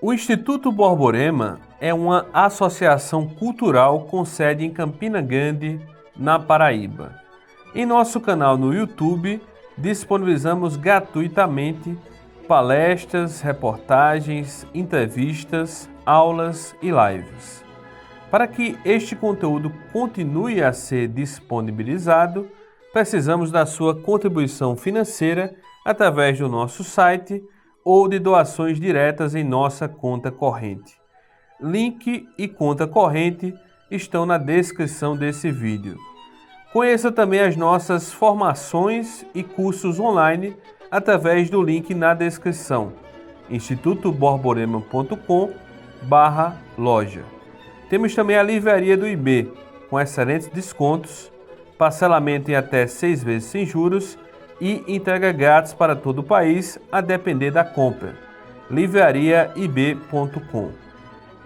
O Instituto Borborema é uma associação cultural com sede em Campina Grande, na Paraíba. Em nosso canal no YouTube, disponibilizamos gratuitamente palestras, reportagens, entrevistas, aulas e lives. Para que este conteúdo continue a ser disponibilizado, precisamos da sua contribuição financeira através do nosso site ou de doações diretas em nossa conta corrente. Link e conta corrente estão na descrição desse vídeo. Conheça também as nossas formações e cursos online através do link na descrição, institutoborborema.com/loja. Temos também a livraria do IB, com excelentes descontos, parcelamento em até 6 vezes sem juros e entrega grátis para todo o país, a depender da compra. livrariaib.com.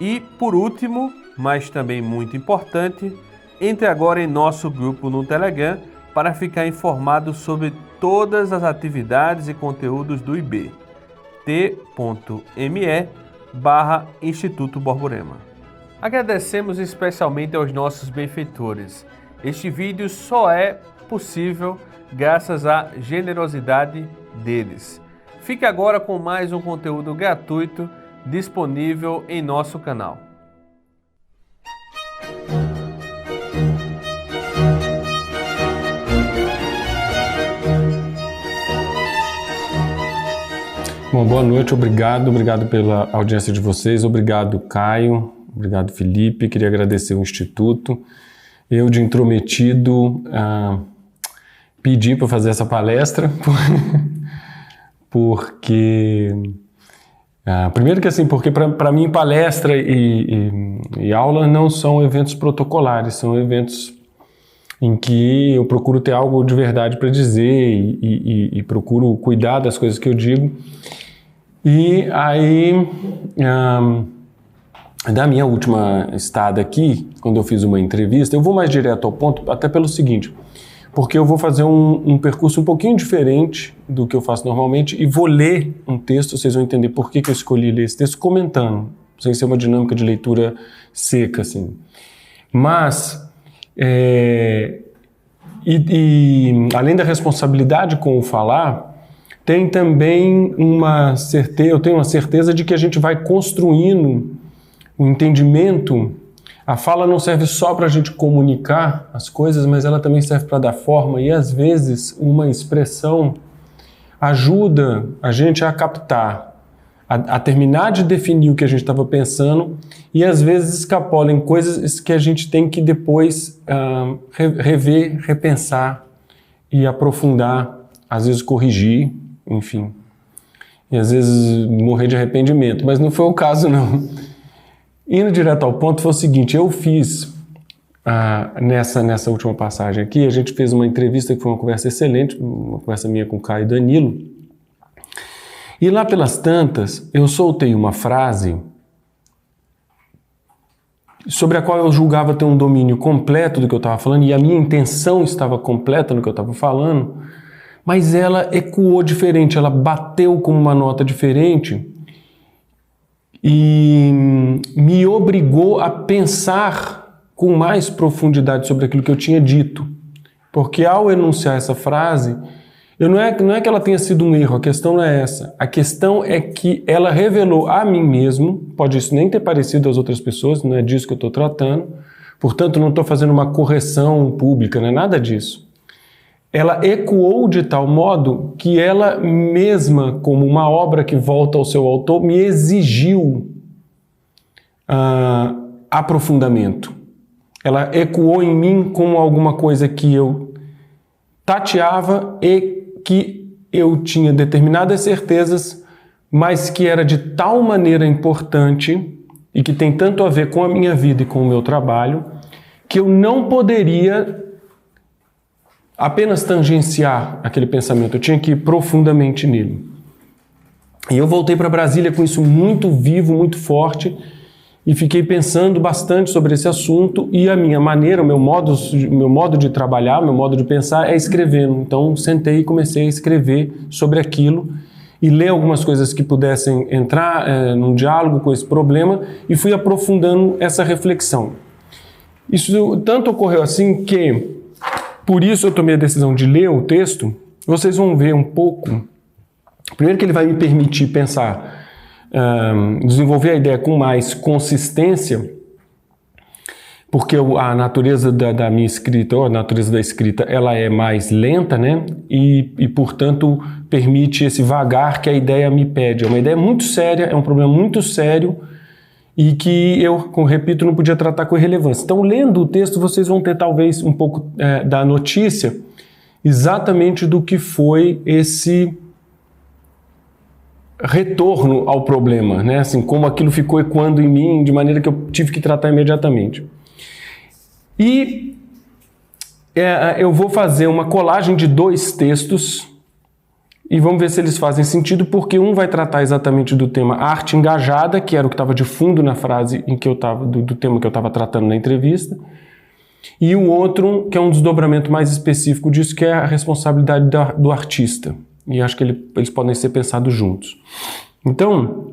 E, por último, mas também muito importante, entre agora em nosso grupo no Telegram para ficar informado sobre todas as atividades e conteúdos do IB. t.me/Instituto Borborema. Agradecemos especialmente aos nossos benfeitores. Este vídeo só é possível graças à generosidade deles. Fique agora com mais um conteúdo gratuito disponível em nosso canal. Bom, boa noite, obrigado pela audiência de vocês, obrigado Caio, obrigado Felipe, queria agradecer o Instituto. Eu de intrometido pedi para fazer essa palestra, porque primeiro que assim, porque para mim palestra e aula não são eventos protocolares, são eventos em que eu procuro ter algo de verdade para dizer e procuro cuidar das coisas que eu digo. E aí, da minha última estada aqui, quando eu fiz uma entrevista, eu vou mais direto ao ponto, até pelo seguinte, porque eu vou fazer um percurso um pouquinho diferente do que eu faço normalmente e vou ler um texto, vocês vão entender por que eu escolhi ler esse texto comentando, sem ser uma dinâmica de leitura seca, assim. Mas, além da responsabilidade com o falar, tem também eu tenho uma certeza de que a gente vai construindo o entendimento. A fala não serve só para a gente comunicar as coisas, mas ela também serve para dar forma e às vezes uma expressão ajuda a gente a captar, a terminar de definir o que a gente estava pensando e às vezes escapola em coisas que a gente tem que depois rever, repensar e aprofundar, às vezes corrigir, enfim. E às vezes morrer de arrependimento, mas não foi o caso não. Indo direto ao ponto, foi o seguinte, eu fiz, nessa última passagem aqui, a gente fez uma entrevista que foi uma conversa excelente, uma conversa minha com o Caio e Danilo, e lá pelas tantas, eu soltei uma frase sobre a qual eu julgava ter um domínio completo do que eu estava falando, e a minha intenção estava completa no que eu estava falando, mas ela ecoou diferente, ela bateu com uma nota diferente, e me obrigou a pensar com mais profundidade sobre aquilo que eu tinha dito. Porque ao enunciar essa frase, não é que ela tenha sido um erro, a questão não é essa. A questão é que ela revelou a mim mesmo, pode isso nem ter parecido às outras pessoas, não é disso que eu estou tratando, portanto não estou fazendo uma correção pública, não é nada disso. Ela ecoou de tal modo que ela mesma, como uma obra que volta ao seu autor, me exigiu aprofundamento. Ela ecoou em mim como alguma coisa que eu tateava e que eu tinha determinadas certezas, mas que era de tal maneira importante e que tem tanto a ver com a minha vida e com o meu trabalho, que eu não poderia apenas tangenciar aquele pensamento, eu tinha que ir profundamente nele. E eu voltei para Brasília com isso muito vivo, muito forte, e fiquei pensando bastante sobre esse assunto, e a minha maneira, o meu modo de trabalhar, o meu modo de pensar é escrevendo. Então sentei e comecei a escrever sobre aquilo, e ler algumas coisas que pudessem entrar num diálogo com esse problema e fui aprofundando essa reflexão. Isso tanto ocorreu assim que, por isso eu tomei a decisão de ler o texto. Vocês vão ver um pouco. Primeiro que ele vai me permitir pensar, desenvolver a ideia com mais consistência, porque a natureza da minha escrita, ou a natureza da escrita, ela é mais lenta, né? E, portanto, permite esse vagar que a ideia me pede. É uma ideia muito séria, é um problema muito sério e que eu, repito, não podia tratar com irrelevância. Então, lendo o texto, vocês vão ter talvez um pouco da notícia exatamente do que foi esse retorno ao problema, né? Assim, como aquilo ficou ecoando em mim de maneira que eu tive que tratar imediatamente. E eu vou fazer uma colagem de 2 textos e vamos ver se eles fazem sentido, porque um vai tratar exatamente do tema arte engajada, que era o que estava de fundo na frase em que eu estava, do tema que eu estava tratando na entrevista, e o outro, que é um desdobramento mais específico disso, que é a responsabilidade do artista. E acho que eles podem ser pensados juntos. Então,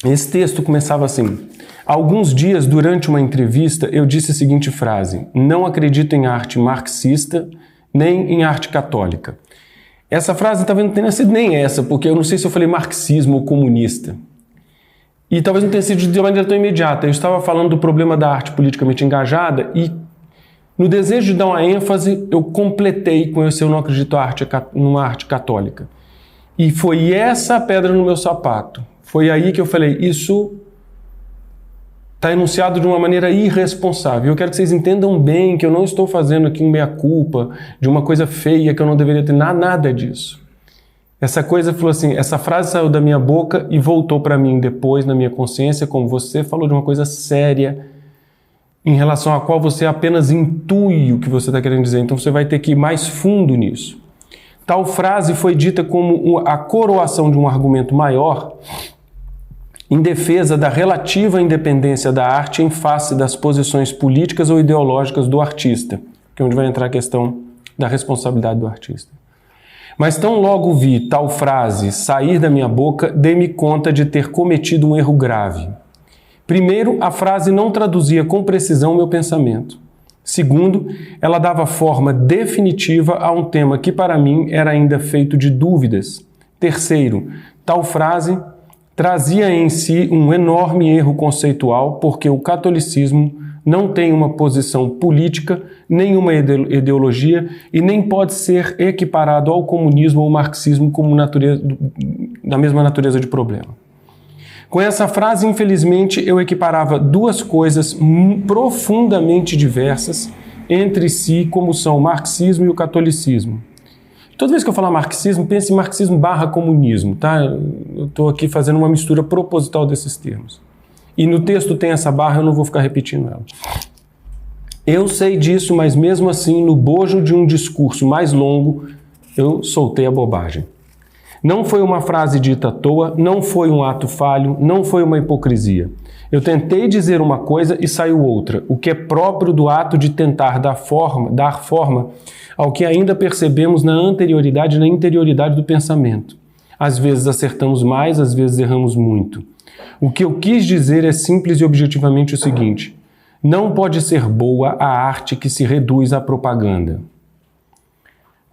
esse texto começava assim: alguns dias durante uma entrevista eu disse a seguinte frase: não acredito em arte marxista nem em arte católica. Essa frase talvez não tenha sido nem essa, porque eu não sei se eu falei marxismo ou comunista. E talvez não tenha sido de maneira tão imediata. Eu estava falando do problema da arte politicamente engajada e, no desejo de dar uma ênfase, eu completei com esse: eu não acredito numa arte católica. E foi essa a pedra no meu sapato. Foi aí que eu falei: isso está enunciado de uma maneira irresponsável. Eu quero que vocês entendam bem que eu não estou fazendo aqui um meia-culpa de uma coisa feia que eu não deveria ter, nada disso. Essa coisa falou assim, essa frase saiu da minha boca e voltou para mim depois na minha consciência, como você falou de uma coisa séria em relação à qual você apenas intui o que você está querendo dizer. Então você vai ter que ir mais fundo nisso. Tal frase foi dita como a coroação de um argumento maior em defesa da relativa independência da arte em face das posições políticas ou ideológicas do artista, que é onde vai entrar a questão da responsabilidade do artista. Mas tão logo vi tal frase sair da minha boca, dei-me conta de ter cometido um erro grave. Primeiro, a frase não traduzia com precisão meu pensamento. Segundo, ela dava forma definitiva a um tema que para mim era ainda feito de dúvidas. Terceiro, tal frase trazia em si um enorme erro conceitual, porque o catolicismo não tem uma posição política, nenhuma ideologia e nem pode ser equiparado ao comunismo ou ao marxismo como da mesma natureza de problema. Com essa frase, infelizmente, eu equiparava 2 coisas profundamente diversas entre si, como são o marxismo e o catolicismo. Toda vez que eu falar marxismo, pense em marxismo / comunismo, tá? Eu estou aqui fazendo uma mistura proposital desses termos. E no texto tem essa barra, eu não vou ficar repetindo ela. Eu sei disso, mas mesmo assim, no bojo de um discurso mais longo, eu soltei a bobagem. Não foi uma frase dita à toa, não foi um ato falho, não foi uma hipocrisia. Eu tentei dizer uma coisa e saiu outra, o que é próprio do ato de tentar dar forma ao que ainda percebemos na anterioridade e na interioridade do pensamento. Às vezes acertamos mais, às vezes erramos muito. O que eu quis dizer é simples e objetivamente o seguinte: não pode ser boa a arte que se reduz à propaganda.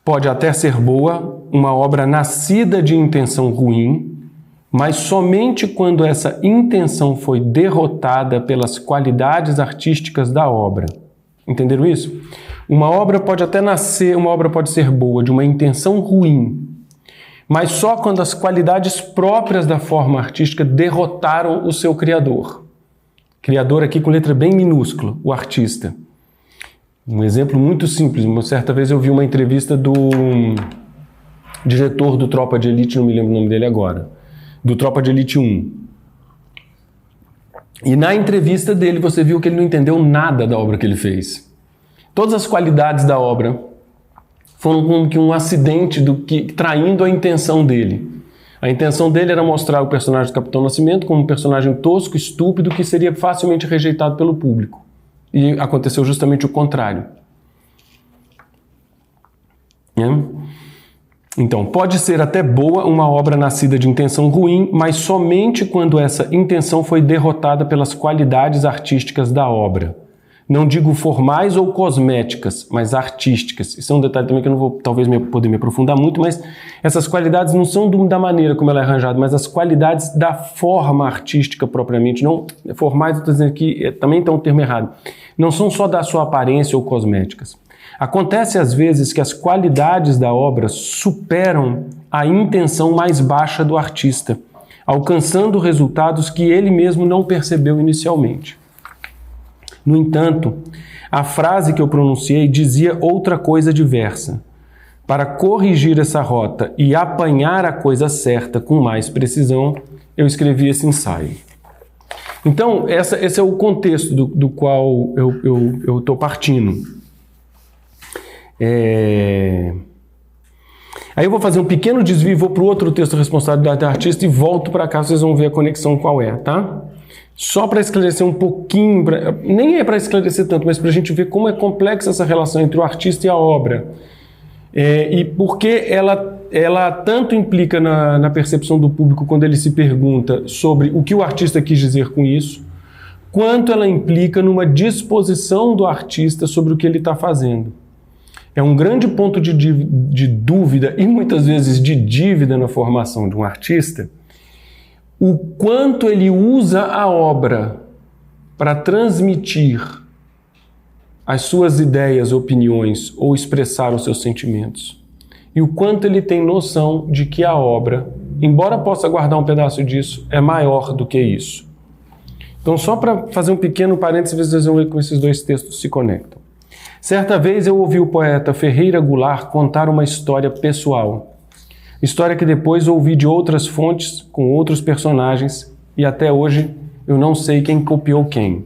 Pode até ser boa uma obra nascida de intenção ruim, mas somente quando essa intenção foi derrotada pelas qualidades artísticas da obra. Entenderam isso? Uma obra pode até nascer, uma obra pode ser boa de uma intenção ruim, mas só quando as qualidades próprias da forma artística derrotaram o seu criador. Criador aqui com letra bem minúscula, o artista. Um exemplo muito simples. Uma certa vez eu vi uma entrevista do diretor do Tropa de Elite, não me lembro o nome dele agora, do Tropa de Elite 1. E na entrevista dele você viu que ele não entendeu nada da obra que ele fez. Todas as qualidades da obra foram como que um acidente traindo a intenção dele. A intenção dele era mostrar o personagem do Capitão Nascimento como um personagem tosco, estúpido, que seria facilmente rejeitado pelo público. E aconteceu justamente o contrário. Então, pode ser até boa uma obra nascida de intenção ruim, mas somente quando essa intenção foi derrotada pelas qualidades artísticas da obra. Não digo formais ou cosméticas, mas artísticas. Isso é um detalhe também que eu não vou talvez poder me aprofundar muito, mas essas qualidades não são da maneira como ela é arranjada, mas as qualidades da forma artística propriamente. Não formais, estou dizendo aqui, também está um termo errado. Não são só da sua aparência ou cosméticas. Acontece às vezes que as qualidades da obra superam a intenção mais baixa do artista, alcançando resultados que ele mesmo não percebeu inicialmente. No entanto, a frase que eu pronunciei dizia outra coisa diversa. Para corrigir essa rota e apanhar a coisa certa com mais precisão, eu escrevi esse ensaio. Então, esse é o contexto do qual eu estou partindo. Aí eu vou fazer um pequeno desvio, vou para o outro texto, Responsabilidade do Artista, e volto para cá, vocês vão ver a conexão qual é, tá? Só para esclarecer um pouquinho, nem é para esclarecer tanto, mas para a gente ver como é complexa essa relação entre o artista e a obra. E por que ela tanto implica na percepção do público quando ele se pergunta sobre o que o artista quis dizer com isso, quanto ela implica numa disposição do artista sobre o que ele está fazendo. É um grande ponto de dúvida e muitas vezes de dívida na formação de um artista, o quanto ele usa a obra para transmitir as suas ideias, opiniões ou expressar os seus sentimentos. E o quanto ele tem noção de que a obra, embora possa guardar um pedaço disso, é maior do que isso. Então, só para fazer um pequeno parênteses, vocês vão ver como esses dois textos se conectam. Certa vez eu ouvi o poeta Ferreira Goulart contar uma história pessoal. História que depois ouvi de outras fontes, com outros personagens, e até hoje eu não sei quem copiou quem.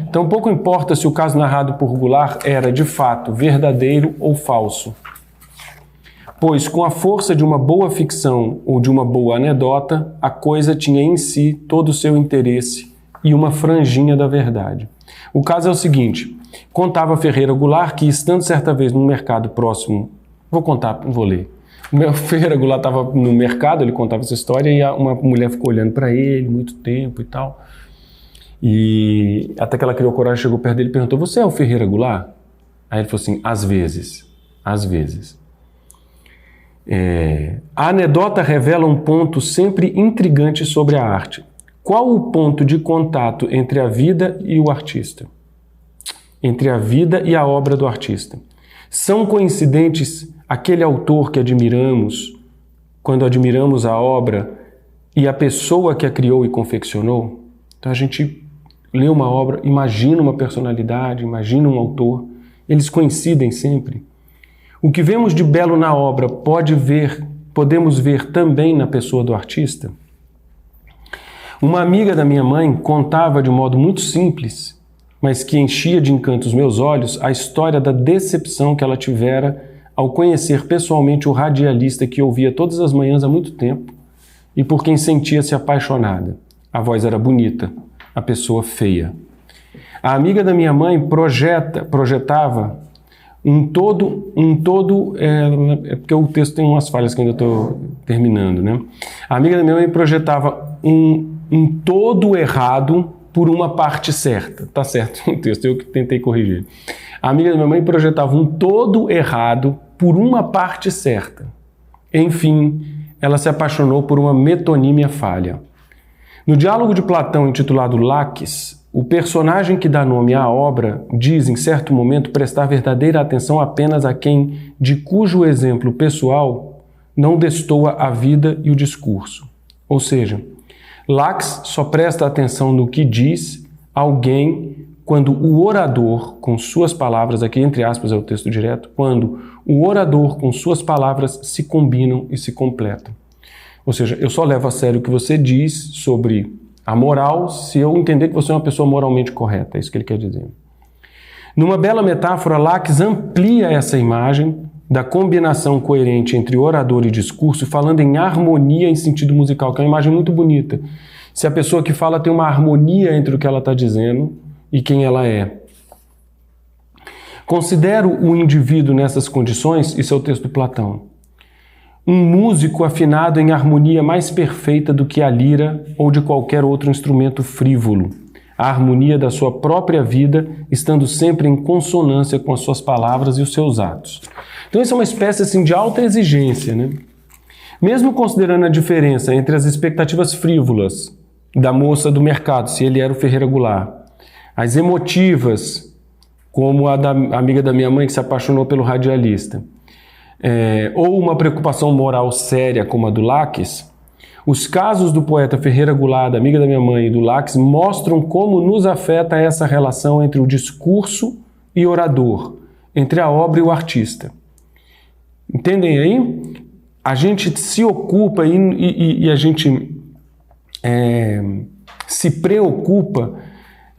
Então pouco importa se o caso narrado por Goulart era, de fato, verdadeiro ou falso. Pois, com a força de uma boa ficção ou de uma boa anedota, a coisa tinha em si todo o seu interesse e uma franjinha da verdade. O caso é o seguinte: contava Ferreira Goulart que, estando certa vez num mercado próximo... vou ler. O Ferreira Goulart estava no mercado, ele contava essa história, e uma mulher ficou olhando para ele muito tempo e tal. E até que ela criou coragem, chegou perto dele e perguntou: "Você é o Ferreira Goulart?" Aí ele falou assim: às vezes. A anedota revela um ponto sempre intrigante sobre a arte. Qual o ponto de contato entre a vida e o artista? Entre a vida e a obra do artista? São coincidentes aquele autor que admiramos, quando admiramos a obra, e a pessoa que a criou e confeccionou? Então a gente lê uma obra, imagina uma personalidade, imagina um autor, eles coincidem sempre. O que vemos de belo na obra podemos ver também na pessoa do artista? Uma amiga da minha mãe contava de um modo muito simples, mas que enchia de encanto os meus olhos, a história da decepção que ela tivera ao conhecer pessoalmente o radialista que ouvia todas as manhãs há muito tempo e por quem sentia-se apaixonada. A voz era bonita, a pessoa feia. A amiga da minha mãe projetava um todo, porque o texto tem umas falhas que eu ainda estou terminando, né? A amiga da minha mãe projetava um todo errado por uma parte certa. Tá certo o texto, eu que tentei corrigir. A amiga da minha mãe projetava um todo errado por uma parte certa. Enfim, ela se apaixonou por uma metonímia falha. No diálogo de Platão intitulado Laques, o personagem que dá nome à obra diz, em certo momento, prestar verdadeira atenção apenas a quem, de cujo exemplo pessoal, não destoa a vida e o discurso. Ou seja, Laques só presta atenção no que diz alguém quando o orador, com suas palavras, aqui entre aspas é o texto direto, quando o orador com suas palavras se combinam e se completam. Ou seja, eu só levo a sério o que você diz sobre a moral se eu entender que você é uma pessoa moralmente correta, é isso que ele quer dizer. Numa bela metáfora, Laques amplia essa imagem da combinação coerente entre orador e discurso, falando em harmonia em sentido musical, que é uma imagem muito bonita. Se a pessoa que fala tem uma harmonia entre o que ela está dizendo e quem ela é. Considero o indivíduo nessas condições, isso é o texto do Platão, um músico afinado em harmonia mais perfeita do que a lira ou de qualquer outro instrumento frívolo. A harmonia da sua própria vida, estando sempre em consonância com as suas palavras e os seus atos. Então isso é uma espécie assim, de alta exigência, né? Mesmo considerando a diferença entre as expectativas frívolas da moça do mercado, se ele era o Ferreira Goulart, as emotivas, como a da amiga da minha mãe que se apaixonou pelo radialista, ou uma preocupação moral séria como a do Laques, os casos do poeta Ferreira Goulart, da amiga da minha mãe e do Laques mostram como nos afeta essa relação entre o discurso e orador, entre a obra e o artista. Entendem aí? A gente se ocupa e a gente se preocupa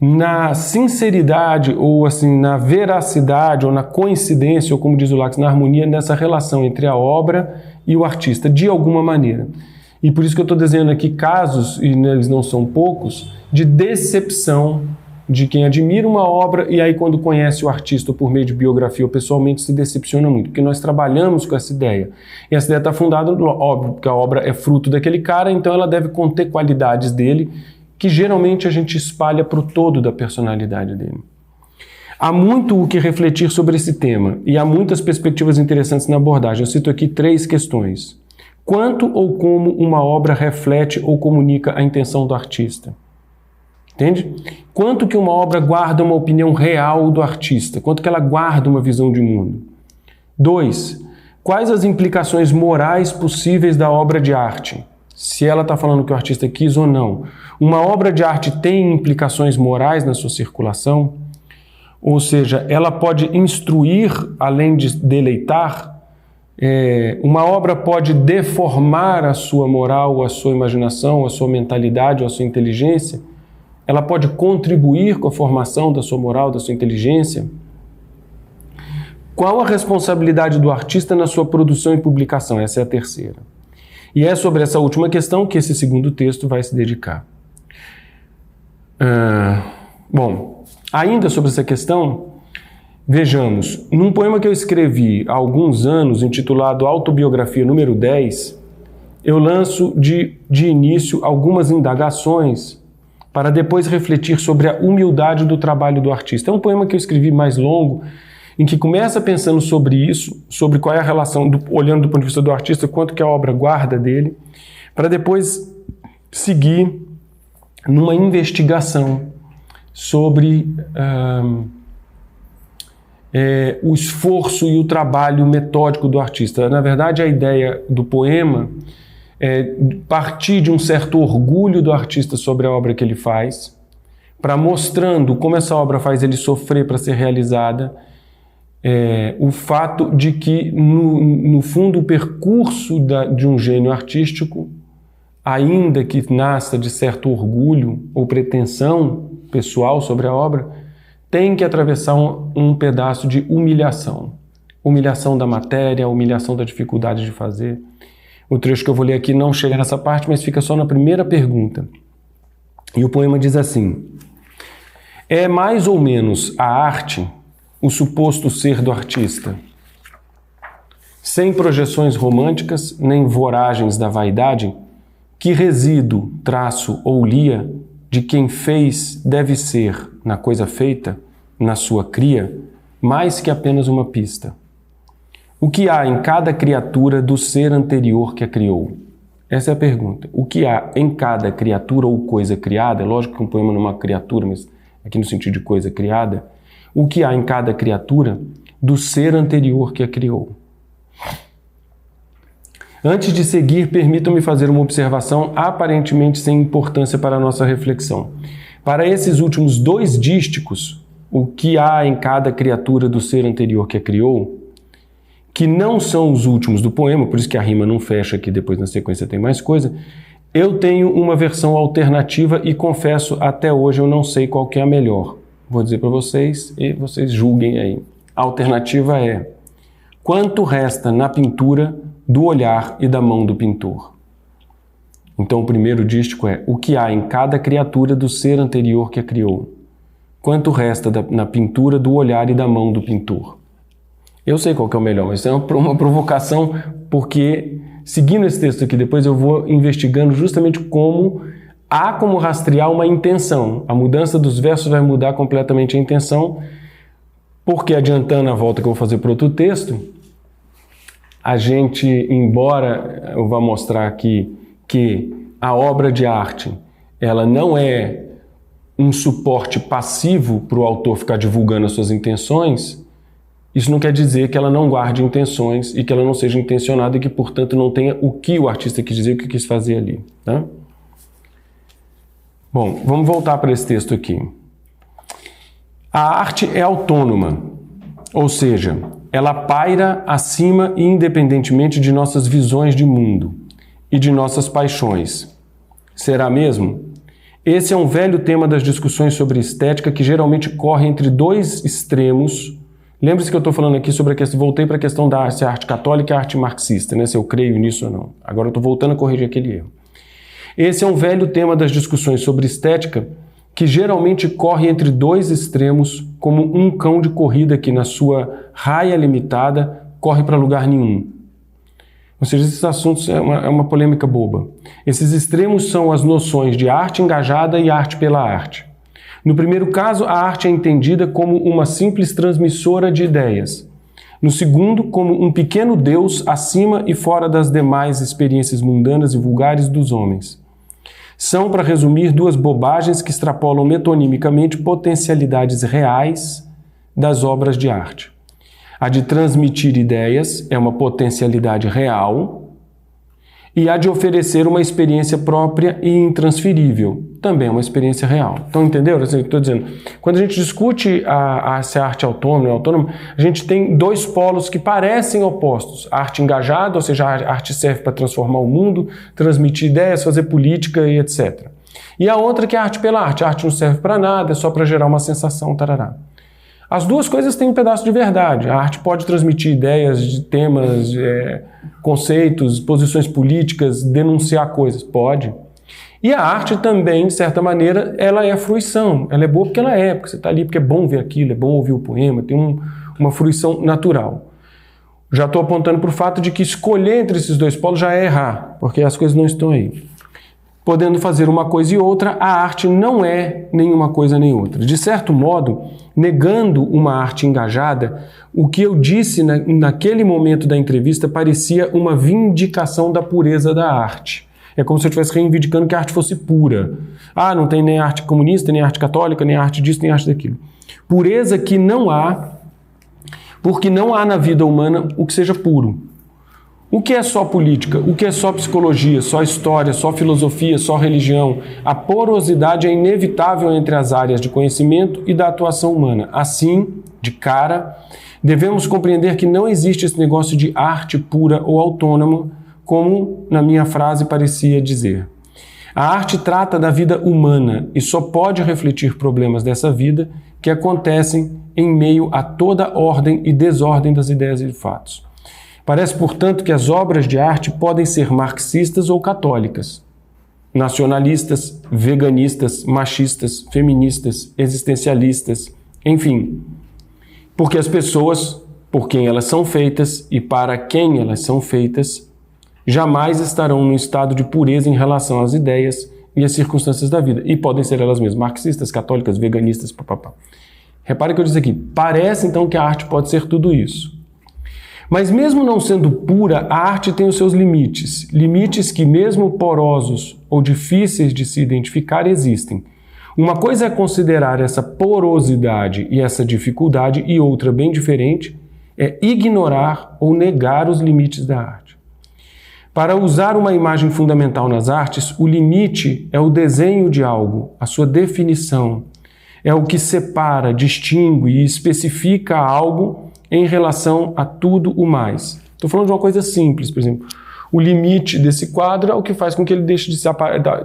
na sinceridade ou assim na veracidade ou na coincidência, ou como diz o Laques, na harmonia dessa relação entre a obra e o artista, de alguma maneira. E por isso que eu estou desenhando aqui casos, e eles não são poucos, de decepção de quem admira uma obra e aí quando conhece o artista ou por meio de biografia ou pessoalmente se decepciona muito, porque nós trabalhamos com essa ideia. E essa ideia está fundada, óbvio, porque a obra é fruto daquele cara, então ela deve conter qualidades dele, que geralmente a gente espalha para o todo da personalidade dele. Há muito o que refletir sobre esse tema e há muitas perspectivas interessantes na abordagem. Eu cito aqui 3 questões. Quanto ou como uma obra reflete ou comunica a intenção do artista? Entende? Quanto que uma obra guarda uma opinião real do artista? Quanto que ela guarda uma visão de mundo? 2. Quais as implicações morais possíveis da obra de arte? Se ela está falando que o artista quis ou não. Uma obra de arte tem implicações morais na sua circulação? Ou seja, ela pode instruir além de deleitar? Uma obra pode deformar a sua moral, a sua imaginação, a sua mentalidade ou a sua inteligência? Ela pode contribuir com a formação da sua moral, da sua inteligência? Qual a responsabilidade do artista na sua produção e publicação? Essa é a 3ª. E é sobre essa última questão que esse 2º texto vai se dedicar. Bom, ainda sobre essa questão, vejamos, num poema que eu escrevi há alguns anos, intitulado Autobiografia número 10, eu lanço de início algumas indagações para depois refletir sobre a humildade do trabalho do artista. É um poema que eu escrevi mais longo, em que começa pensando sobre isso, sobre qual é a relação, olhando do ponto de vista do artista, quanto que a obra guarda dele, para depois seguir numa investigação sobre o esforço e o trabalho metódico do artista. Na verdade, a ideia do poema é partir de um certo orgulho do artista sobre a obra que ele faz, para mostrando como essa obra faz ele sofrer para ser realizada, o fato de que, no fundo, o percurso de um gênio artístico, ainda que nasça de certo orgulho ou pretensão pessoal sobre a obra, tem que atravessar um pedaço de humilhação. Humilhação da matéria, humilhação da dificuldade de fazer. O trecho que eu vou ler aqui não chega nessa parte, mas fica só na primeira pergunta. E o poema diz assim: é mais ou menos a arte o suposto ser do artista, sem projeções românticas nem voragens da vaidade, que resíduo, traço ou lia de quem fez deve ser, na coisa feita, na sua cria, mais que apenas uma pista. O que há em cada criatura do ser anterior que a criou? Essa é a pergunta. O que há em cada criatura ou coisa criada? É lógico que um poema não é uma criatura, mas aqui no sentido de coisa criada. O que há em cada criatura do ser anterior que a criou? Antes de seguir, permitam-me fazer uma observação aparentemente sem importância para a nossa reflexão. Para esses últimos 2 dísticos, o que há em cada criatura do ser anterior que a criou, que não são os últimos do poema, por isso que a rima não fecha aqui, depois na sequência tem mais coisa, eu tenho uma versão alternativa e confesso, até hoje eu não sei qual que é a melhor. Vou dizer para vocês e vocês julguem aí. A alternativa é: quanto resta na pintura do olhar e da mão do pintor? Então o primeiro dístico é: o que há em cada criatura do ser anterior que a criou? Quanto resta na pintura do olhar e da mão do pintor? Eu sei qual que é o melhor, mas é uma provocação, porque seguindo esse texto aqui, depois eu vou investigando justamente como há como rastrear uma intenção. A mudança dos versos vai mudar completamente a intenção, porque adiantando a volta que eu vou fazer para outro texto, a gente, embora eu vá mostrar aqui que a obra de arte, ela não é um suporte passivo para o autor ficar divulgando as suas intenções, isso não quer dizer que ela não guarde intenções e que ela não seja intencionada e que, portanto, não tenha o que o artista quis dizer, o que quis fazer ali. Tá? Bom, vamos voltar para esse texto aqui. A arte é autônoma, ou seja, ela paira acima e independentemente de nossas visões de mundo e de nossas paixões. Será mesmo? Esse é um velho tema das discussões sobre estética que geralmente corre entre dois extremos. Lembre-se que eu estou falando aqui sobre a questão, voltei para a questão da arte católica e a arte marxista, né? Se eu creio nisso ou não. Agora eu estou voltando a corrigir aquele erro. Esse é um velho tema das discussões sobre estética que geralmente corre entre dois extremos, como um cão de corrida que na sua raia limitada corre para lugar nenhum. Ou seja, esses assuntos é uma polêmica boba. Esses extremos são as noções de arte engajada e arte pela arte. No primeiro caso, a arte é entendida como uma simples transmissora de ideias. No segundo, como um pequeno Deus acima e fora das demais experiências mundanas e vulgares dos homens. São, para resumir, duas bobagens que extrapolam metonimicamente potencialidades reais das obras de arte. A de transmitir ideias é uma potencialidade real e a de oferecer uma experiência própria e intransferível também é uma experiência real. Então, entenderam? Assim, estou dizendo, quando a gente discute se a arte é autônoma, a gente tem dois polos que parecem opostos. A arte engajada, ou seja, a arte serve para transformar o mundo, transmitir ideias, fazer política e etc. E a outra que é a arte pela arte. A arte não serve para nada, é só para gerar uma sensação, tarará. As duas coisas têm um pedaço de verdade. A arte pode transmitir ideias, de temas, conceitos, posições políticas, denunciar coisas. Pode. E a arte também, de certa maneira, ela é a fruição. Ela é boa porque ela é, porque você está ali porque é bom ver aquilo, é bom ouvir o poema, tem uma fruição natural. Já estou apontando para o fato de que escolher entre esses dois polos já é errar, porque as coisas não estão aí. Podendo fazer uma coisa e outra, a arte não é nenhuma coisa nem outra. De certo modo, negando uma arte engajada, o que eu disse naquele momento da entrevista parecia uma vindicação da pureza da arte. É como se eu estivesse reivindicando que a arte fosse pura. Ah, não tem nem arte comunista, nem arte católica, nem arte disso, nem arte daquilo. Pureza que não há, porque não há na vida humana o que seja puro. O que é só política? O que é só psicologia, só história, só filosofia, só religião? A porosidade é inevitável entre as áreas de conhecimento e da atuação humana. Assim, de cara, devemos compreender que não existe esse negócio de arte pura ou autônoma, como na minha frase parecia dizer. A arte trata da vida humana e só pode refletir problemas dessa vida que acontecem em meio a toda ordem e desordem das ideias e fatos. Parece, portanto, que as obras de arte podem ser marxistas ou católicas, nacionalistas, veganistas, machistas, feministas, existencialistas, enfim, porque as pessoas, por quem elas são feitas e para quem elas são feitas, jamais estarão num estado de pureza em relação às ideias e às circunstâncias da vida. E podem ser elas mesmas, marxistas, católicas, veganistas, papapá. Repare que eu disse aqui, parece então que a arte pode ser tudo isso. Mas mesmo não sendo pura, a arte tem os seus limites. Limites que, mesmo porosos ou difíceis de se identificar, existem. Uma coisa é considerar essa porosidade e essa dificuldade, e outra, bem diferente, é ignorar ou negar os limites da arte. Para usar uma imagem fundamental nas artes, o limite é o desenho de algo, a sua definição. É o que separa, distingue e especifica algo em relação a tudo o mais. Estou falando de uma coisa simples, por exemplo. O limite desse quadro é o que faz com que ele deixe de ser...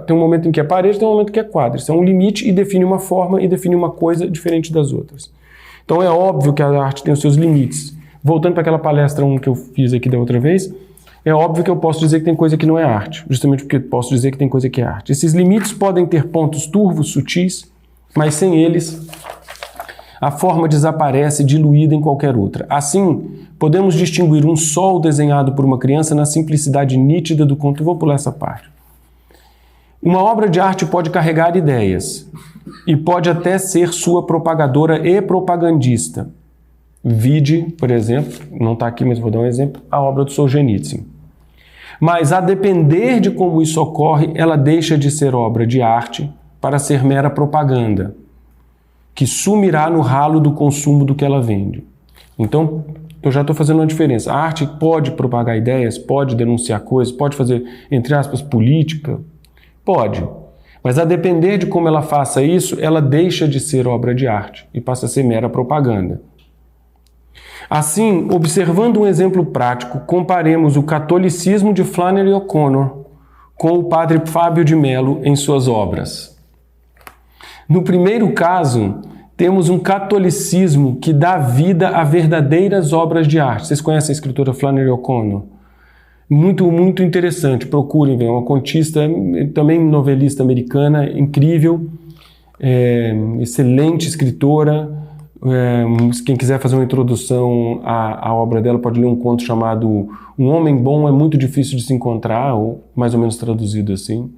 Tem um momento em que é parede, tem um momento em que é quadro. Isso é um limite e define uma forma e define uma coisa diferente das outras. Então é óbvio que a arte tem os seus limites. Voltando para aquela palestra que eu fiz aqui da outra vez, é óbvio que eu posso dizer que tem coisa que não é arte, justamente porque posso dizer que tem coisa que é arte. Esses limites podem ter pontos turvos, sutis, mas sem eles A forma desaparece diluída em qualquer outra. Assim, podemos distinguir um sol desenhado por uma criança na simplicidade nítida do conto. Eu vou pular essa parte. Uma obra de arte pode carregar ideias e pode até ser sua propagadora e propagandista. Vide, por exemplo, não está aqui, mas vou dar um exemplo, a obra do Solzhenitsyn. Mas, a depender de como isso ocorre, ela deixa de ser obra de arte para ser mera propaganda, que sumirá no ralo do consumo do que ela vende. Então, eu já estou fazendo uma diferença. A arte pode propagar ideias, pode denunciar coisas, pode fazer, entre aspas, política? Pode. Mas, a depender de como ela faça isso, ela deixa de ser obra de arte e passa a ser mera propaganda. Assim, observando um exemplo prático, comparemos o catolicismo de Flannery O'Connor com o padre Fábio de Mello em suas obras. No primeiro caso, temos um catolicismo que dá vida a verdadeiras obras de arte. Vocês conhecem a escritora Flannery O'Connor? Muito interessante, procurem ver, é uma contista, também novelista americana, incrível, excelente escritora. Quem quiser fazer uma introdução à obra dela pode ler um conto chamado Um Homem Bom é Muito Difícil de se Encontrar, ou mais ou menos traduzido assim,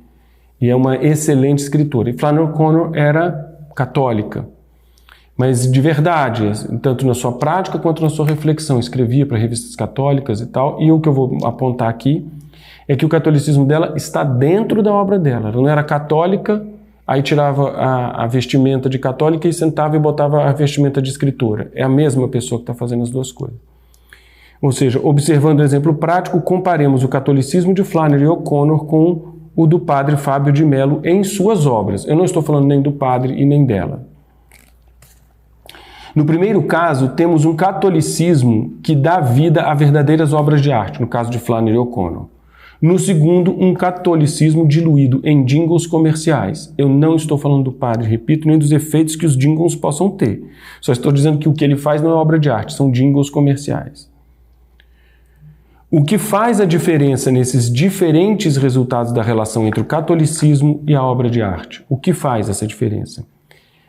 e é uma excelente escritora. E Flannery O'Connor era católica, mas de verdade, tanto na sua prática quanto na sua reflexão, escrevia para revistas católicas e tal, e o que eu vou apontar aqui é que o catolicismo dela está dentro da obra dela. Ela não era católica, aí tirava a vestimenta de católica e sentava e botava a vestimenta de escritora. É a mesma pessoa que está fazendo as duas coisas. Ou seja, observando o exemplo prático, comparemos o catolicismo de Flannery O'Connor com o do padre Fábio de Mello em suas obras. Eu não estou falando nem do padre e nem dela. No primeiro caso, temos um catolicismo que dá vida a verdadeiras obras de arte, no caso de Flannery O'Connor. No segundo, um catolicismo diluído em jingles comerciais. Eu não estou falando do padre, repito, nem dos efeitos que os jingles possam ter. Só estou dizendo que o que ele faz não é obra de arte, são jingles comerciais. O que faz a diferença nesses diferentes resultados da relação entre o catolicismo e a obra de arte? O que faz essa diferença?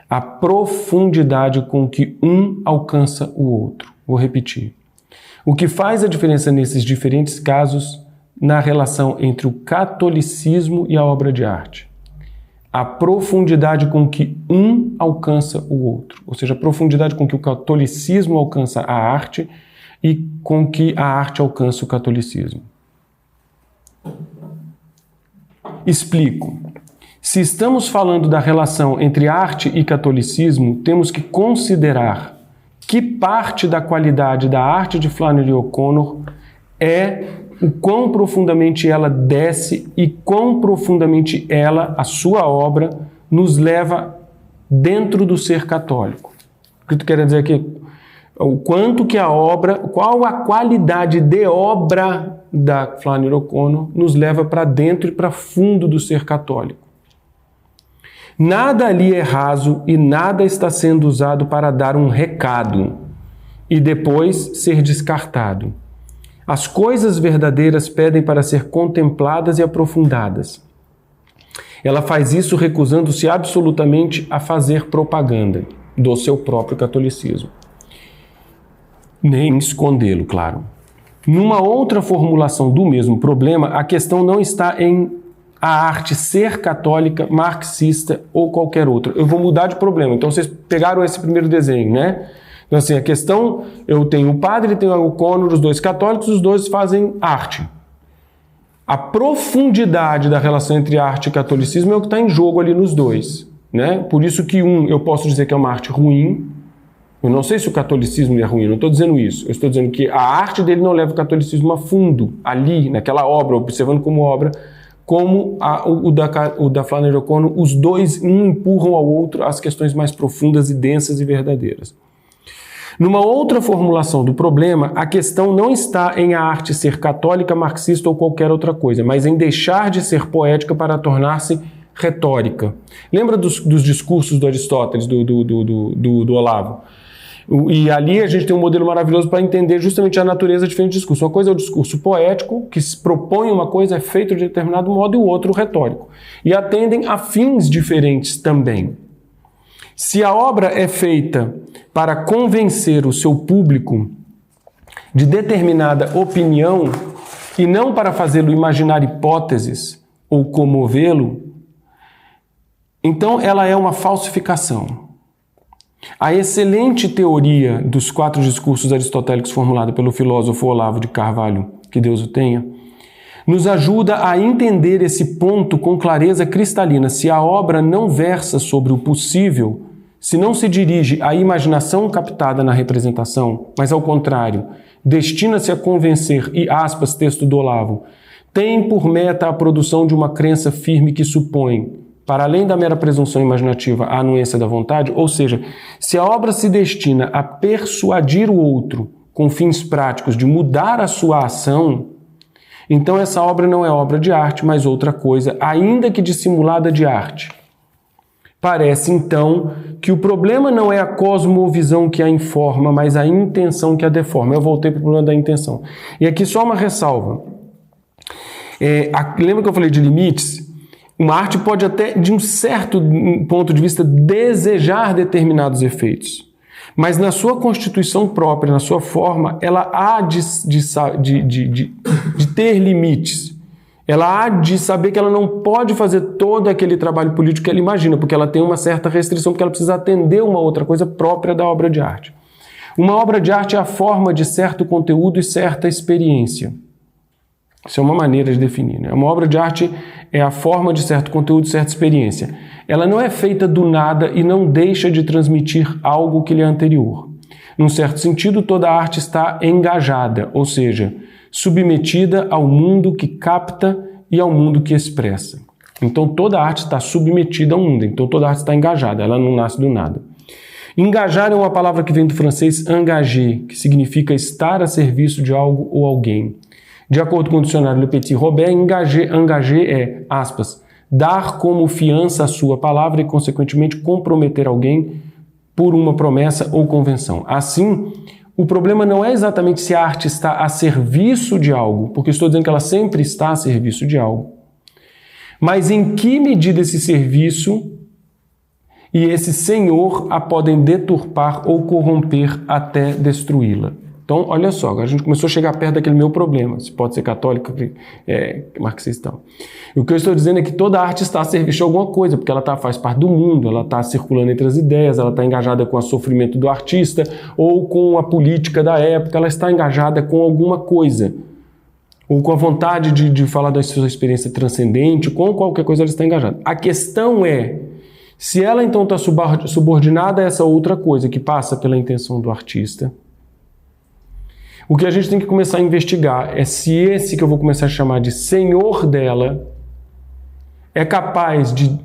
A profundidade com que um alcança o outro. Vou repetir. O que faz a diferença nesses diferentes casos na relação entre o catolicismo e a obra de arte? A profundidade com que um alcança o outro, ou seja, a profundidade com que o catolicismo alcança a arte e com que a arte alcança o catolicismo. Explico. Se estamos falando da relação entre arte e catolicismo, temos que considerar que parte da qualidade da arte de Flannery O'Connor é o quão profundamente ela desce e quão profundamente ela, a sua obra, nos leva dentro do ser católico. O que tu quer dizer aqui? O quanto que a obra, qual a qualidade de obra da Flannery O'Connor nos leva para dentro e para fundo do ser católico. Nada ali é raso e nada está sendo usado para dar um recado e depois ser descartado. As coisas verdadeiras pedem para ser contempladas e aprofundadas. Ela faz isso recusando-se absolutamente a fazer propaganda do seu próprio catolicismo. Nem escondê-lo, claro. Numa outra formulação do mesmo problema, a questão não está em a arte ser católica, marxista ou qualquer outra. Eu vou mudar de problema. Então vocês pegaram esse primeiro desenho, né? Então assim, a questão, eu tenho o padre, tenho o O'Connor, os dois católicos, os dois fazem arte. A profundidade da relação entre arte e catolicismo é o que está em jogo ali nos dois, né? Por isso que eu posso dizer que é uma arte ruim. Eu não sei se o catolicismo é ruim, eu não estou dizendo isso. Eu estou dizendo que a arte dele não leva o catolicismo a fundo, ali, naquela obra, observando como obra, como o da Flannery O'Connor, os dois, um empurram ao outro as questões mais profundas e densas e verdadeiras. Numa outra formulação do problema, a questão não está em a arte ser católica, marxista ou qualquer outra coisa, mas em deixar de ser poética para tornar-se retórica. Lembra dos discursos do Aristóteles, do Olavo? E ali a gente tem um modelo maravilhoso para entender justamente a natureza diferente do discurso. Uma coisa é o discurso poético, que se propõe uma coisa, é feito de determinado modo, e o outro o retórico. E atendem a fins diferentes também. Se a obra é feita para convencer o seu público de determinada opinião e não para fazê-lo imaginar hipóteses ou comovê-lo, então ela é uma falsificação. A excelente teoria dos 4 discursos aristotélicos formulada pelo filósofo Olavo de Carvalho, que Deus o tenha, nos ajuda a entender esse ponto com clareza cristalina. Se a obra não versa sobre o possível, se não se dirige à imaginação captada na representação, mas ao contrário, destina-se a convencer e, aspas, texto do Olavo, tem por meta a produção de uma crença firme que supõe, para além da mera presunção imaginativa, a anuência da vontade, ou seja, se a obra se destina a persuadir o outro com fins práticos de mudar a sua ação, então essa obra não é obra de arte, mas outra coisa, ainda que dissimulada de arte. Parece, então, que o problema não é a cosmovisão que a informa, mas a intenção que a deforma. Eu voltei para o problema da intenção. E aqui só uma ressalva. Lembra que eu falei de limites? Uma arte pode até, de um certo ponto de vista, desejar determinados efeitos. Mas na sua constituição própria, na sua forma, ela há de ter limites. Ela há de saber que ela não pode fazer todo aquele trabalho político que ela imagina, porque ela tem uma certa restrição, porque ela precisa atender uma outra coisa própria da obra de arte. Uma obra de arte é a forma de certo conteúdo e certa experiência. Isso é uma maneira de definir, né? Uma obra de arte é a forma de certo conteúdo e certa experiência. Ela não é feita do nada e não deixa de transmitir algo que lhe é anterior. Num certo sentido, toda a arte está engajada, ou seja, submetida ao mundo que capta e ao mundo que expressa. Então toda a arte está submetida ao mundo, então toda a arte está engajada, ela não nasce do nada. Engajar é uma palavra que vem do francês engager, que significa estar a serviço de algo ou alguém. De acordo com o dicionário Le Petit Robert, engager é, aspas, dar como fiança a sua palavra e, consequentemente, comprometer alguém por uma promessa ou convenção. Assim, o problema não é exatamente se a arte está a serviço de algo, porque estou dizendo que ela sempre está a serviço de algo, mas em que medida esse serviço e esse senhor a podem deturpar ou corromper até destruí-la. Então, olha só, agora a gente começou a chegar perto daquele meu problema, se pode ser católico, marxista. O que eu estou dizendo é que toda arte está a serviço de alguma coisa, porque ela faz parte do mundo, ela está circulando entre as ideias, ela está engajada com o sofrimento do artista ou com a política da época, ela está engajada com alguma coisa, ou com a vontade de falar da sua experiência transcendente, com qualquer coisa ela está engajada. A questão é, se ela então está subordinada a essa outra coisa que passa pela intenção do artista, o que a gente tem que começar a investigar é se esse que eu vou começar a chamar de senhor dela é capaz de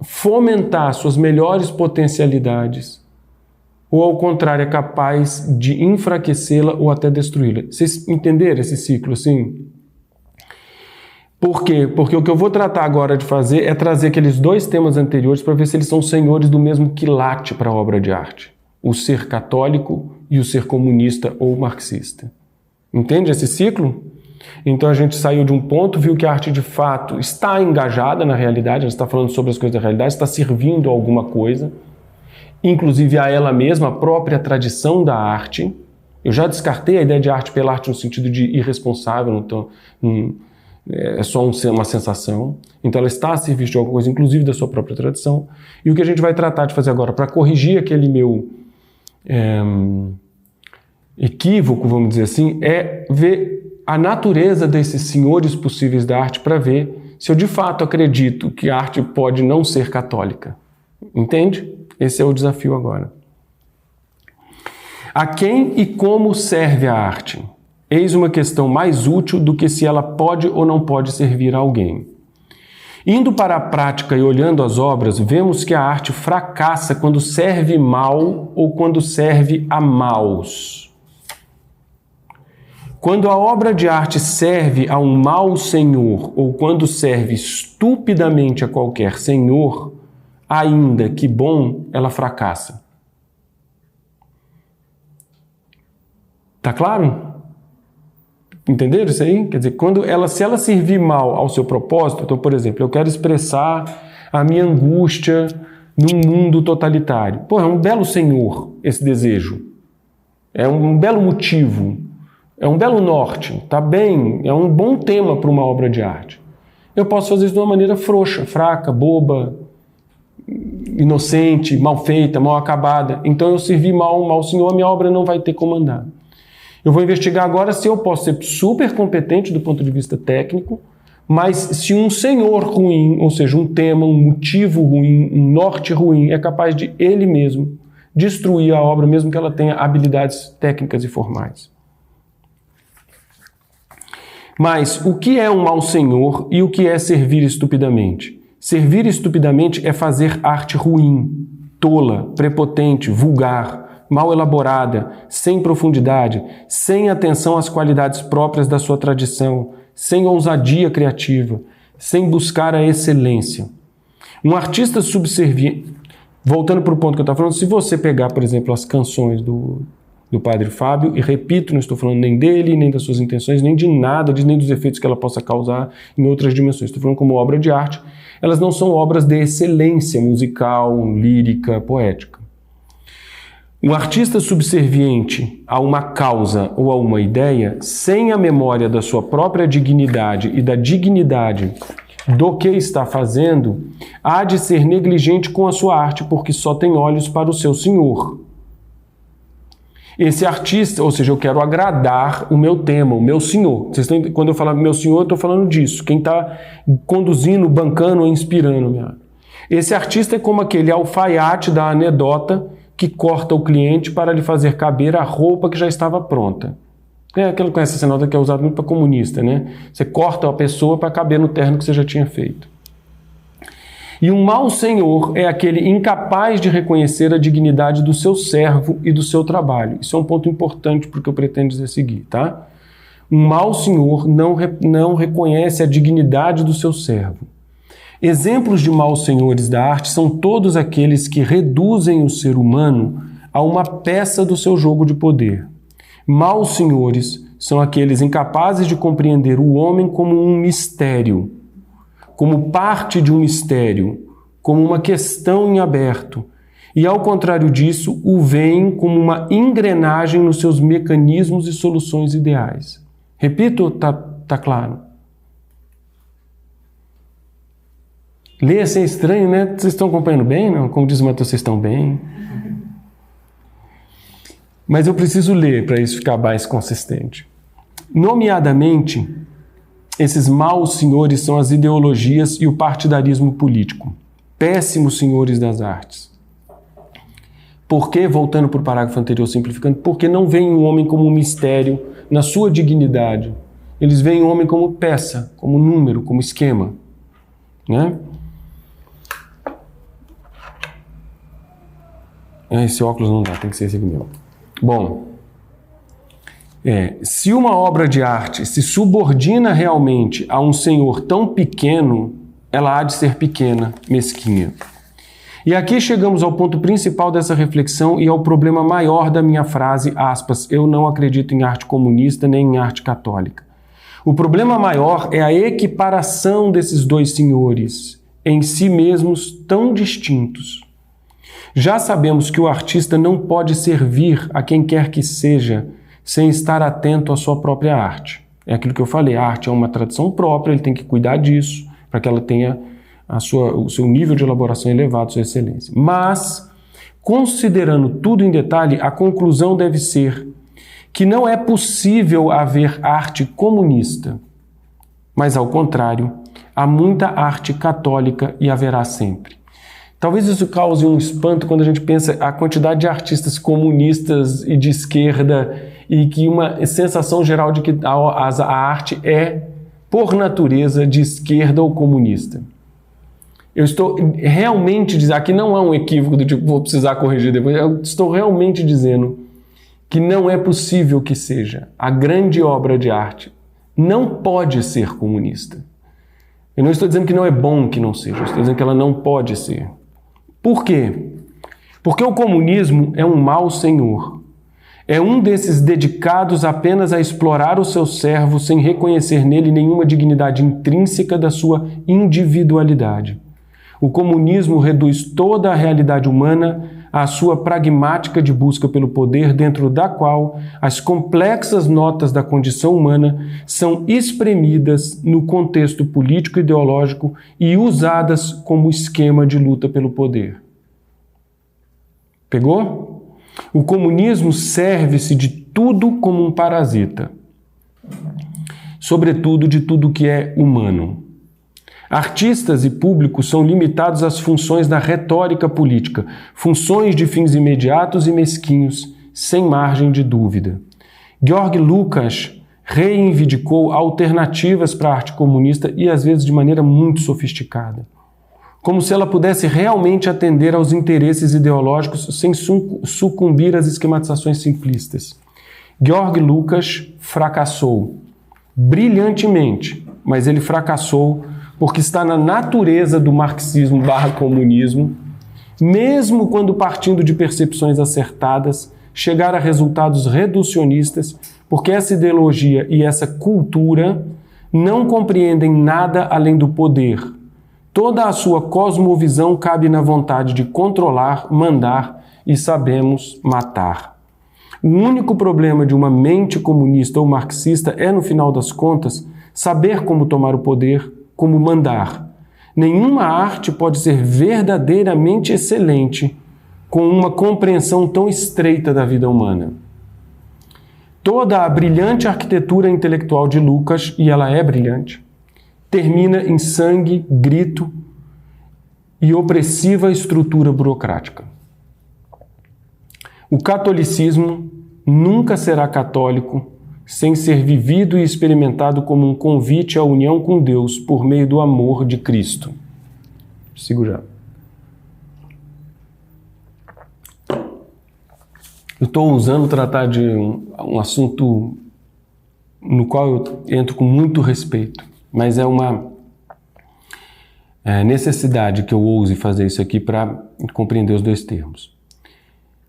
fomentar suas melhores potencialidades ou, ao contrário, é capaz de enfraquecê-la ou até destruí-la. Vocês entenderam esse ciclo assim? Por quê? Porque o que eu vou tratar agora de fazer é trazer aqueles 2 temas anteriores para ver se eles são senhores do mesmo quilate para a obra de arte. O ser católico e o ser comunista ou marxista. Entende esse ciclo? Então a gente saiu de um ponto, viu que a arte de fato está engajada na realidade, ela está falando sobre as coisas da realidade, está servindo a alguma coisa, inclusive a ela mesma, a própria tradição da arte. Eu já descartei a ideia de arte pela arte no sentido de irresponsável, então é só uma sensação. Então ela está a serviço de alguma coisa, inclusive da sua própria tradição. E o que a gente vai tratar de fazer agora, para corrigir aquele meu equívoco, vamos dizer assim, é ver a natureza desses senhores possíveis da arte para ver se eu de fato acredito que a arte pode não ser católica. Entende? Esse é o desafio agora. A quem e como serve a arte? Eis uma questão mais útil do que se ela pode ou não pode servir a alguém. Indo para a prática e olhando as obras, vemos que a arte fracassa quando serve mal ou quando serve a maus. Quando a obra de arte serve a um mau senhor ou quando serve estupidamente a qualquer senhor, ainda que bom, ela fracassa. Tá claro? Entenderam isso aí? Quer dizer, se ela servir mal ao seu propósito, então, por exemplo, eu quero expressar a minha angústia num mundo totalitário. Pô, é um belo senhor esse desejo. É um belo motivo. É um belo norte. Tá bem, é um bom tema para uma obra de arte. Eu posso fazer isso de uma maneira frouxa, fraca, boba, inocente, mal feita, mal acabada. Então eu servi mal, mau senhor, a minha obra não vai ter como andar. Eu vou investigar agora se eu posso ser super competente do ponto de vista técnico, mas se um senhor ruim, ou seja, um tema, um motivo ruim, um norte ruim, é capaz de ele mesmo destruir a obra, mesmo que ela tenha habilidades técnicas e formais. Mas o que é um mau senhor e o que é servir estupidamente? Servir estupidamente é fazer arte ruim, tola, prepotente, vulgar, mal elaborada, sem profundidade, sem atenção às qualidades próprias da sua tradição, sem ousadia criativa, sem buscar a excelência. Um artista subserviente, voltando para o ponto que eu estava falando, se você pegar, por exemplo, as canções do Padre Fábio, e repito, não estou falando nem dele, nem das suas intenções, nem de nada, nem dos efeitos que ela possa causar em outras dimensões. Estou falando como obra de arte. Elas não são obras de excelência musical, lírica, poética. Um artista subserviente a uma causa ou a uma ideia, sem a memória da sua própria dignidade e da dignidade do que está fazendo, há de ser negligente com a sua arte, porque só tem olhos para o seu senhor. Esse artista, ou seja, eu quero agradar o meu tema, o meu senhor. Quando eu falar meu senhor, eu estou falando disso. Quem está conduzindo, bancando ou inspirando minha arte. Esse artista é como aquele alfaiate da anedota que corta o cliente para lhe fazer caber a roupa que já estava pronta. Aquela que conhece essa nota que é usada muito para comunista, né? Você corta a pessoa para caber no terno que você já tinha feito. E um mau senhor é aquele incapaz de reconhecer a dignidade do seu servo e do seu trabalho. Isso é um ponto importante porque eu pretendo dizer seguir, tá? Um mau senhor não reconhece a dignidade do seu servo. Exemplos de maus senhores da arte são todos aqueles que reduzem o ser humano a uma peça do seu jogo de poder. Maus senhores são aqueles incapazes de compreender o homem como um mistério, como parte de um mistério, como uma questão em aberto, e ao contrário disso, o veem como uma engrenagem nos seus mecanismos e soluções ideais. Repito, tá claro? Ler assim é estranho, né? Vocês estão acompanhando bem? Não? Como diz o Matheus, vocês estão bem? Mas eu preciso ler para isso ficar mais consistente. Nomeadamente, esses maus senhores são as ideologias e o partidarismo político. Péssimos senhores das artes. Por que, voltando para o parágrafo anterior, simplificando, porque não veem o homem como um mistério na sua dignidade. Eles veem o homem como peça, como número, como esquema. Né? Esse óculos não dá, tem que ser esse aqui mesmo. Bom, se uma obra de arte se subordina realmente a um senhor tão pequeno, ela há de ser pequena, mesquinha. E aqui chegamos ao ponto principal dessa reflexão e ao problema maior da minha frase, aspas, eu não acredito em arte comunista nem em arte católica. O problema maior é a equiparação desses dois senhores, em si mesmos tão distintos. Já sabemos que o artista não pode servir a quem quer que seja sem estar atento à sua própria arte. É aquilo que eu falei, a arte é uma tradição própria, ele tem que cuidar disso, para que ela tenha o seu nível de elaboração elevado, sua excelência. Mas, considerando tudo em detalhe, a conclusão deve ser que não é possível haver arte comunista, mas, ao contrário, há muita arte católica e haverá sempre. Talvez isso cause um espanto quando a gente pensa a quantidade de artistas comunistas e de esquerda e que uma sensação geral de que a arte é, por natureza, de esquerda ou comunista. Eu estou realmente dizendo, aqui não há um equívoco do tipo, vou precisar corrigir depois, eu estou realmente dizendo que não é possível que seja. A grande obra de arte não pode ser comunista. Eu não estou dizendo que não é bom que não seja, eu estou dizendo que ela não pode ser. Por quê? Porque o comunismo é um mau senhor. É um desses dedicados apenas a explorar o seu servo sem reconhecer nele nenhuma dignidade intrínseca da sua individualidade. O comunismo reduz toda a realidade humana à sua pragmática de busca pelo poder, dentro da qual as complexas notas da condição humana são espremidas no contexto político-ideológico e usadas como esquema de luta pelo poder. Pegou? O comunismo serve-se de tudo como um parasita, sobretudo de tudo que é humano. Artistas e públicos são limitados às funções da retórica política, funções de fins imediatos e mesquinhos, sem margem de dúvida. Georg Lukács reivindicou alternativas para a arte comunista e às vezes de maneira muito sofisticada, como se ela pudesse realmente atender aos interesses ideológicos sem sucumbir às esquematizações simplistas. Georg Lukács fracassou brilhantemente, mas ele fracassou porque está na natureza do marxismo/comunismo, mesmo quando partindo de percepções acertadas, chegar a resultados reducionistas, porque essa ideologia e essa cultura não compreendem nada além do poder. Toda a sua cosmovisão cabe na vontade de controlar, mandar e, sabemos, matar. O único problema de uma mente comunista ou marxista é, no final das contas, saber como tomar o poder, como mandar. Nenhuma arte pode ser verdadeiramente excelente com uma compreensão tão estreita da vida humana. Toda a brilhante arquitetura intelectual de Lukács, e ela é brilhante, termina em sangue, grito e opressiva estrutura burocrática. O catolicismo nunca será católico sem ser vivido e experimentado como um convite à união com Deus por meio do amor de Cristo. Sigo já. Eu estou usando tratar de um assunto no qual eu entro com muito respeito, mas é uma necessidade que eu ouse fazer isso aqui para compreender os dois termos.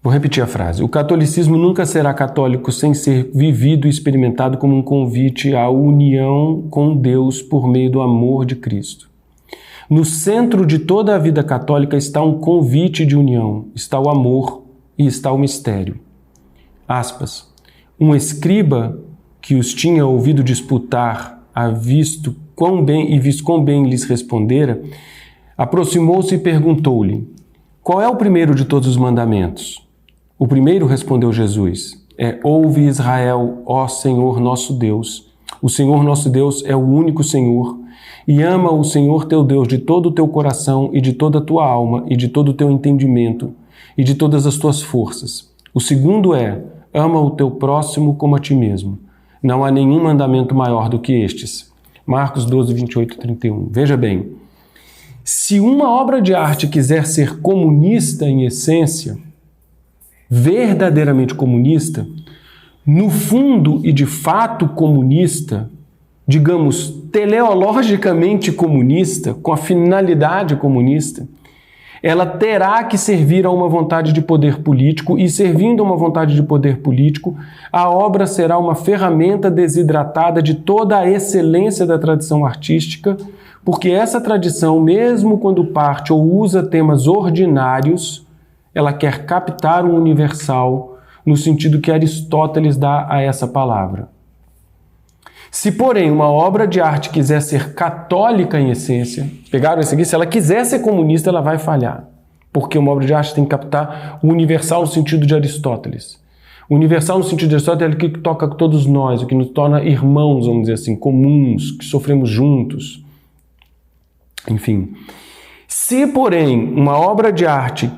Vou repetir a frase. O catolicismo nunca será católico sem ser vivido e experimentado como um convite à união com Deus por meio do amor de Cristo. No centro de toda a vida católica está um convite de união, está o amor e está o mistério. Aspas. Um escriba que os tinha ouvido disputar, visto quão bem lhes respondera, aproximou-se e perguntou-lhe: qual é o primeiro de todos os mandamentos? O primeiro, respondeu Jesus, ouve Israel, ó Senhor nosso Deus. O Senhor nosso Deus é o único Senhor, e ama o Senhor teu Deus de todo o teu coração e de toda a tua alma e de todo o teu entendimento e de todas as tuas forças. O segundo ama o teu próximo como a ti mesmo. Não há nenhum mandamento maior do que estes. Marcos 12, 28 e 31. Veja bem, se uma obra de arte quiser ser comunista em essência, verdadeiramente comunista, no fundo e de fato comunista, digamos, teleologicamente comunista, com a finalidade comunista, ela terá que servir a uma vontade de poder político e, servindo a uma vontade de poder político, a obra será uma ferramenta desidratada de toda a excelência da tradição artística, porque essa tradição, mesmo quando parte ou usa temas ordinários, ela quer captar o universal no sentido que Aristóteles dá a essa palavra. Se, porém, uma obra de arte quiser ser católica em essência, pegaram isso aqui, se ela quiser ser comunista, ela vai falhar. Porque uma obra de arte tem que captar o universal no sentido de Aristóteles. O universal no sentido de Aristóteles é o que toca todos nós, o que nos torna irmãos, vamos dizer assim, comuns, que sofremos juntos. Enfim. Se, porém, uma obra de arte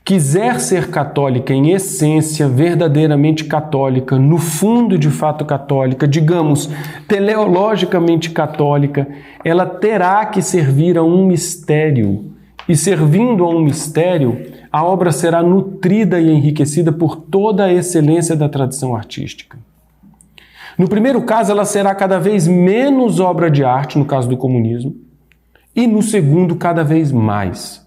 quiser ser católica em essência, verdadeiramente católica, no fundo de fato católica, digamos, teleologicamente católica, ela terá que servir a um mistério. E servindo a um mistério, a obra será nutrida e enriquecida por toda a excelência da tradição artística. No primeiro caso, ela será cada vez menos obra de arte, no caso do comunismo, e no segundo, cada vez mais.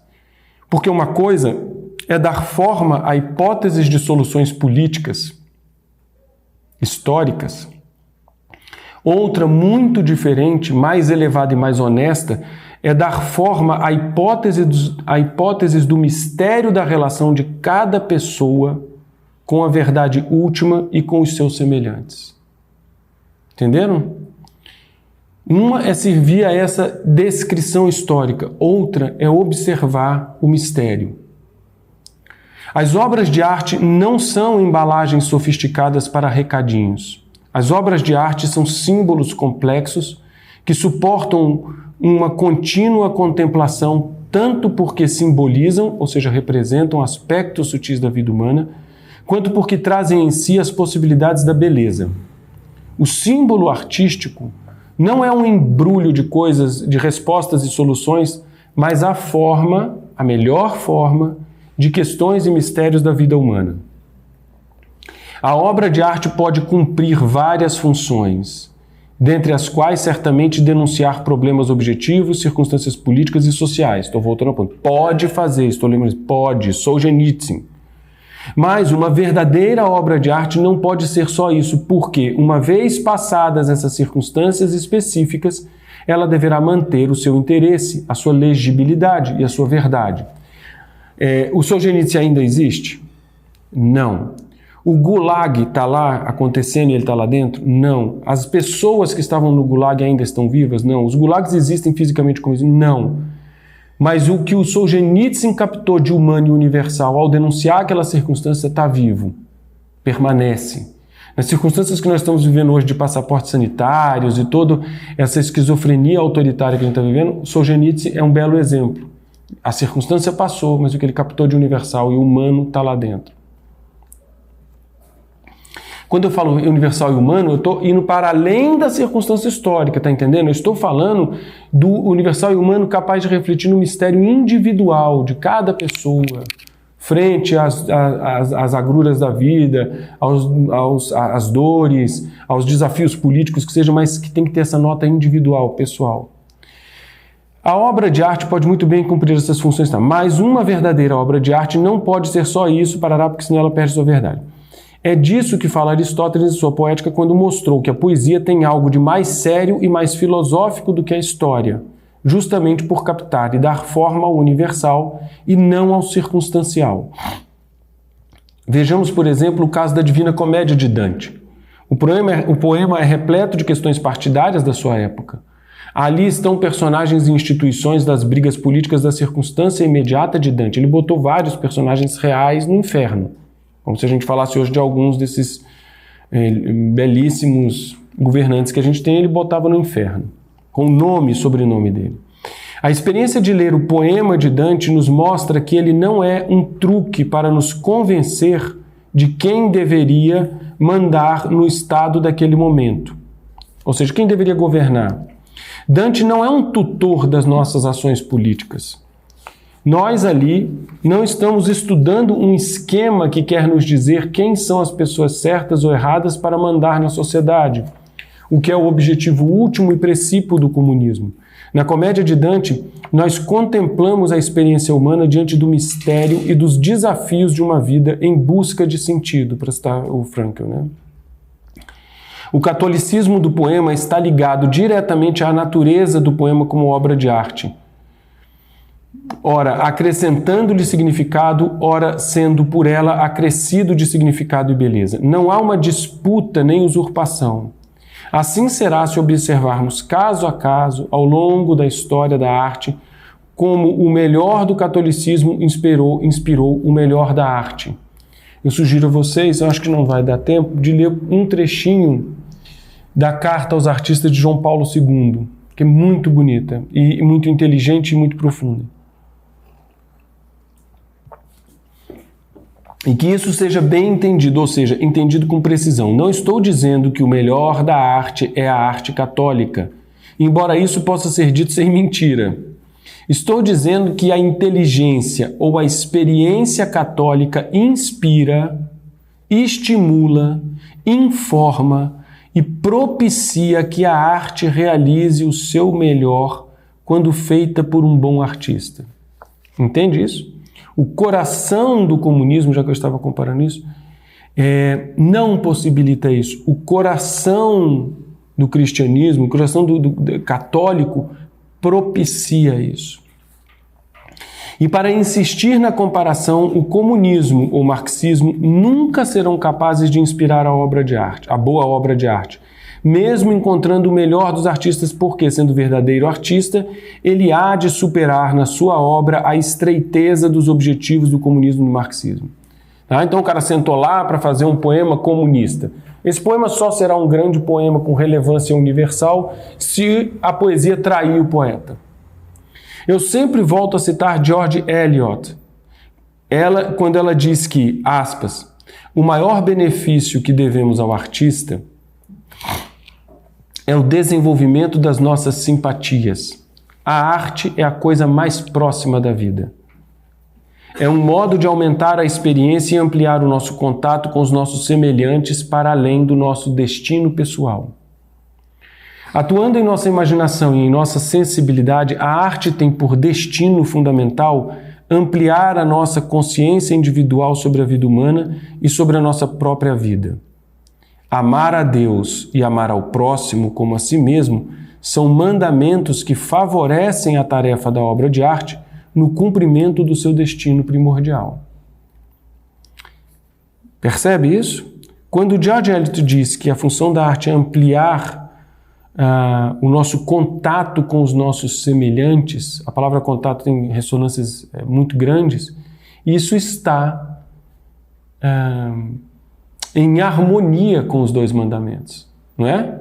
Porque uma coisa é dar forma a hipóteses de soluções políticas, históricas. Outra, muito diferente, mais elevada e mais honesta, é dar forma à hipóteses do mistério da relação de cada pessoa com a verdade última e com os seus semelhantes. Entenderam? Uma é servir a essa descrição histórica, outra é observar o mistério. As obras de arte não são embalagens sofisticadas para recadinhos. As obras de arte são símbolos complexos que suportam uma contínua contemplação, tanto porque simbolizam, ou seja, representam aspectos sutis da vida humana, quanto porque trazem em si as possibilidades da beleza. O símbolo artístico não é um embrulho de coisas, de respostas e soluções, mas a melhor forma de questões e mistérios da vida humana. A obra de arte pode cumprir várias funções, dentre as quais certamente denunciar problemas objetivos, circunstâncias políticas e sociais. Estou voltando ao ponto. Pode fazer, estou lembrando, pode, Solzhenitsyn. Mas uma verdadeira obra de arte não pode ser só isso, porque, uma vez passadas essas circunstâncias específicas, ela deverá manter o seu interesse, a sua legibilidade e a sua verdade. O Solzhenitsyn ainda existe? Não. O Gulag está lá acontecendo e ele está lá dentro? Não. As pessoas que estavam no Gulag ainda estão vivas? Não. Os Gulags existem fisicamente como existem? Não. Mas o que o Solzhenitsyn captou de humano e universal ao denunciar aquela circunstância está vivo, permanece. Nas circunstâncias que nós estamos vivendo hoje de passaportes sanitários e toda essa esquizofrenia autoritária que a gente está vivendo, Solzhenitsyn é um belo exemplo. A circunstância passou, mas o que ele captou de universal e humano está lá dentro. Quando eu falo universal e humano, eu estou indo para além da circunstância histórica, tá entendendo? Eu estou falando do universal e humano capaz de refletir no mistério individual de cada pessoa, frente às agruras da vida, às dores, aos desafios políticos que sejam, mas que tem que ter essa nota individual, pessoal. A obra de arte pode muito bem cumprir essas funções, tá? Mas uma verdadeira obra de arte não pode ser só isso, porque senão ela perde sua verdade. É disso que fala Aristóteles em sua poética quando mostrou que a poesia tem algo de mais sério e mais filosófico do que a história, justamente por captar e dar forma ao universal e não ao circunstancial. Vejamos, por exemplo, o caso da Divina Comédia de Dante. O poema é repleto de questões partidárias da sua época. Ali estão personagens e instituições das brigas políticas da circunstância imediata de Dante. Ele botou vários personagens reais no inferno. Como se a gente falasse hoje de alguns desses belíssimos governantes que a gente tem, ele botava no inferno, com o nome e sobrenome dele. A experiência de ler o poema de Dante nos mostra que ele não é um truque para nos convencer de quem deveria mandar no estado daquele momento. Ou seja, quem deveria governar. Dante não é um tutor das nossas ações políticas. Nós ali não estamos estudando um esquema que quer nos dizer quem são as pessoas certas ou erradas para mandar na sociedade, o que é o objetivo último e precípio do comunismo. Na Comédia de Dante, nós contemplamos a experiência humana diante do mistério e dos desafios de uma vida em busca de sentido, para citar o Frankl, né? O catolicismo do poema está ligado diretamente à natureza do poema como obra de arte. Ora, acrescentando-lhe significado, ora, sendo por ela acrescido de significado e beleza. Não há uma disputa nem usurpação. Assim será se observarmos caso a caso, ao longo da história da arte, como o melhor do catolicismo inspirou o melhor da arte. Eu sugiro a vocês, eu acho que não vai dar tempo, de ler um trechinho da Carta aos Artistas de João Paulo II, que é muito bonita, e muito inteligente e muito profunda. E que isso seja bem entendido, ou seja, entendido com precisão. Não estou dizendo que o melhor da arte é a arte católica, embora isso possa ser dito sem mentira. Estou dizendo que a inteligência ou a experiência católica inspira, estimula, informa e propicia que a arte realize o seu melhor quando feita por um bom artista. Entende isso? O coração do comunismo, já que eu estava comparando isso, não possibilita isso. O coração do cristianismo, o coração do católico, propicia isso. E para insistir na comparação, o comunismo ou marxismo nunca serão capazes de inspirar a obra de arte, a boa obra de arte. Mesmo encontrando o melhor dos artistas, porque, sendo verdadeiro artista, ele há de superar na sua obra a estreiteza dos objetivos do comunismo e do marxismo. Tá? Então o cara sentou lá para fazer um poema comunista. Esse poema só será um grande poema com relevância universal se a poesia trair o poeta. Eu sempre volto a citar George Eliot, quando ela diz que, aspas, o maior benefício que devemos ao artista é o desenvolvimento das nossas simpatias. A arte é a coisa mais próxima da vida. É um modo de aumentar a experiência e ampliar o nosso contato com os nossos semelhantes para além do nosso destino pessoal. Atuando em nossa imaginação e em nossa sensibilidade, a arte tem por destino fundamental ampliar a nossa consciência individual sobre a vida humana e sobre a nossa própria vida. Amar a Deus e amar ao próximo como a si mesmo são mandamentos que favorecem a tarefa da obra de arte no cumprimento do seu destino primordial. Percebe isso? Quando George Eliot diz que a função da arte é ampliar o nosso contato com os nossos semelhantes, a palavra contato tem ressonâncias muito grandes, e isso está em harmonia com os dois mandamentos, não é?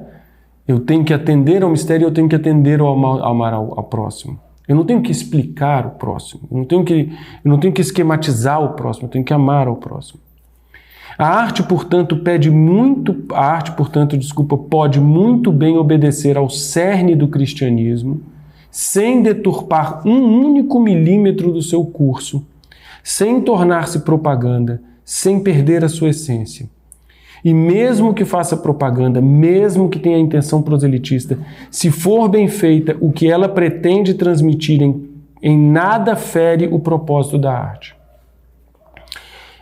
Eu tenho que atender ao mistério, eu tenho que atender ao amar ao próximo. Eu não tenho que explicar o próximo, eu não tenho que esquematizar o próximo, eu tenho que amar ao próximo. A arte, portanto, pode muito bem obedecer ao cerne do cristianismo, sem deturpar um único milímetro do seu curso, sem tornar-se propaganda, sem perder a sua essência. E mesmo que faça propaganda, mesmo que tenha intenção proselitista, se for bem feita, o que ela pretende transmitir em nada fere o propósito da arte.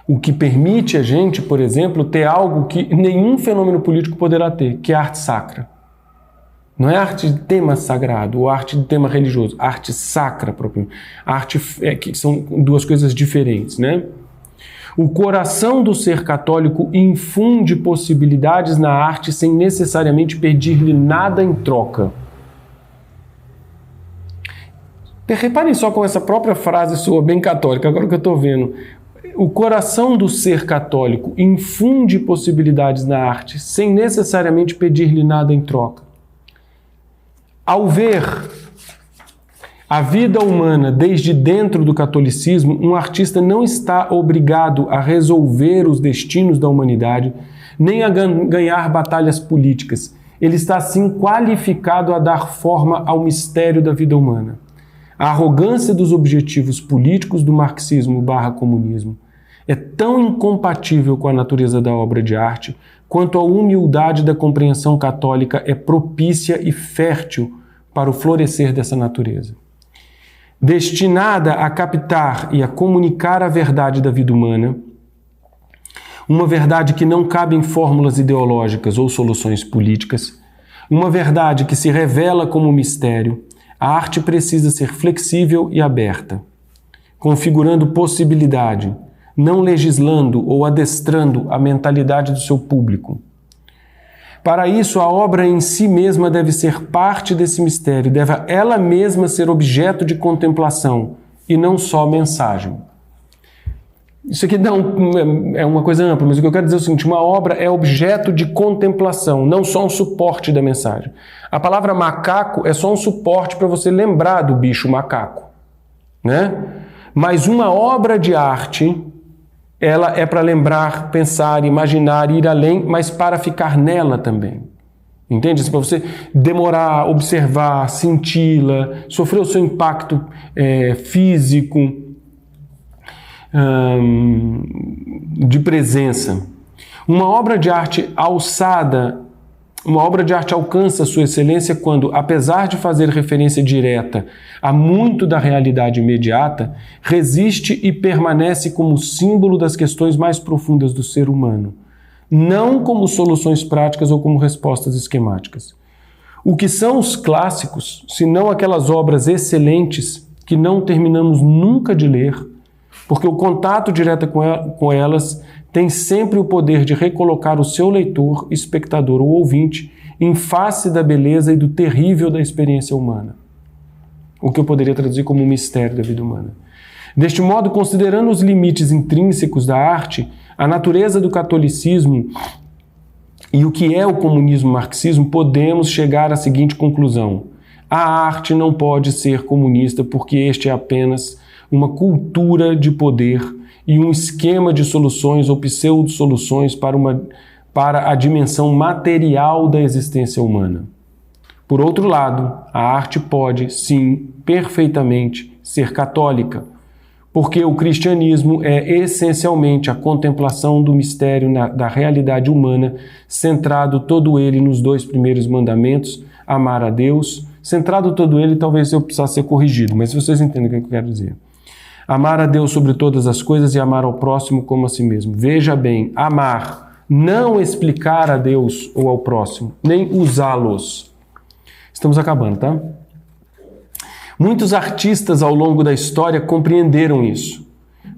O que permite a gente, por exemplo, ter algo que nenhum fenômeno político poderá ter, que é a arte sacra. Não é arte de tema sagrado ou arte de tema religioso, arte sacra propriamente. Arte que são duas coisas diferentes, né? O coração do ser católico infunde possibilidades na arte sem necessariamente pedir-lhe nada em troca. Reparem só como essa própria frase soa bem católica, agora que eu estou vendo. O coração do ser católico infunde possibilidades na arte sem necessariamente pedir-lhe nada em troca. Ao ver a vida humana desde dentro do catolicismo, um artista não está obrigado a resolver os destinos da humanidade, nem a ganhar batalhas políticas. Ele está, sim, qualificado a dar forma ao mistério da vida humana. A arrogância dos objetivos políticos do marxismo/comunismo é tão incompatível com a natureza da obra de arte, quanto a humildade da compreensão católica é propícia e fértil para o florescer dessa natureza. Destinada a captar e a comunicar a verdade da vida humana, uma verdade que não cabe em fórmulas ideológicas ou soluções políticas, uma verdade que se revela como mistério, a arte precisa ser flexível e aberta, configurando possibilidade, não legislando ou adestrando a mentalidade do seu público. Para isso, a obra em si mesma deve ser parte desse mistério, deve ela mesma ser objeto de contemplação e não só mensagem. Isso aqui é uma coisa ampla, mas o que eu quero dizer é o seguinte: uma obra é objeto de contemplação, não só um suporte da mensagem. A palavra macaco é só um suporte para você lembrar do bicho macaco, né? Mas uma obra de arte, ela é para lembrar, pensar, imaginar, ir além, mas para ficar nela também. Entende? Para você demorar, observar, senti-la, sofrer o seu impacto físico, de presença. Uma obra de arte alcança sua excelência quando, apesar de fazer referência direta a muito da realidade imediata, resiste e permanece como símbolo das questões mais profundas do ser humano, não como soluções práticas ou como respostas esquemáticas. O que são os clássicos, se não aquelas obras excelentes que não terminamos nunca de ler, porque o contato direto com elas tem sempre o poder de recolocar o seu leitor, espectador ou ouvinte em face da beleza e do terrível da experiência humana. O que eu poderia traduzir como um mistério da vida humana. Deste modo, considerando os limites intrínsecos da arte, a natureza do catolicismo e o que é o comunismo marxismo, podemos chegar à seguinte conclusão: a arte não pode ser comunista porque este é apenas uma cultura de poder e um esquema de soluções ou pseudo-soluções para a dimensão material da existência humana. Por outro lado, a arte pode, sim, perfeitamente ser católica, porque o cristianismo é essencialmente a contemplação do mistério da realidade humana, centrado todo ele nos 2 primeiros mandamentos, amar a Deus, centrado todo ele, talvez eu precisasse ser corrigido, mas vocês entendem o que eu quero dizer. Amar a Deus sobre todas as coisas e amar ao próximo como a si mesmo. Veja bem, amar, não explicar a Deus ou ao próximo, nem usá-los. Estamos acabando, tá? Muitos artistas ao longo da história compreenderam isso.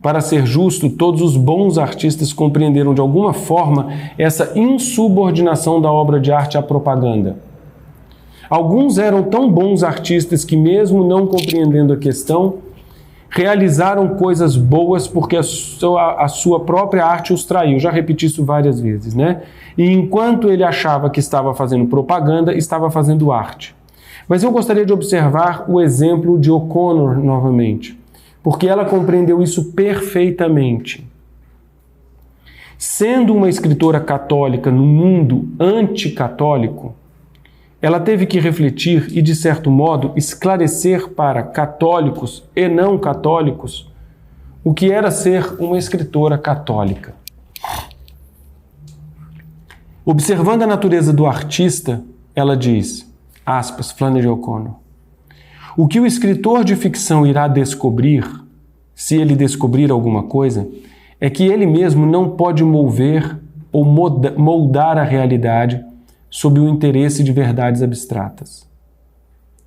Para ser justo, todos os bons artistas compreenderam de alguma forma essa insubordinação da obra de arte à propaganda. Alguns eram tão bons artistas que, mesmo não compreendendo a questão, realizaram coisas boas porque a sua própria arte os traiu. Já repeti isso várias vezes, né? E enquanto ele achava que estava fazendo propaganda, estava fazendo arte. Mas eu gostaria de observar o exemplo de O'Connor novamente, porque ela compreendeu isso perfeitamente. Sendo uma escritora católica no mundo anticatólico, ela teve que refletir e, de certo modo, esclarecer para católicos e não católicos o que era ser uma escritora católica. Observando a natureza do artista, ela diz, aspas, Flannery O'Connor, o que o escritor de ficção irá descobrir, se ele descobrir alguma coisa, é que ele mesmo não pode mover ou moldar a realidade sob o interesse de verdades abstratas.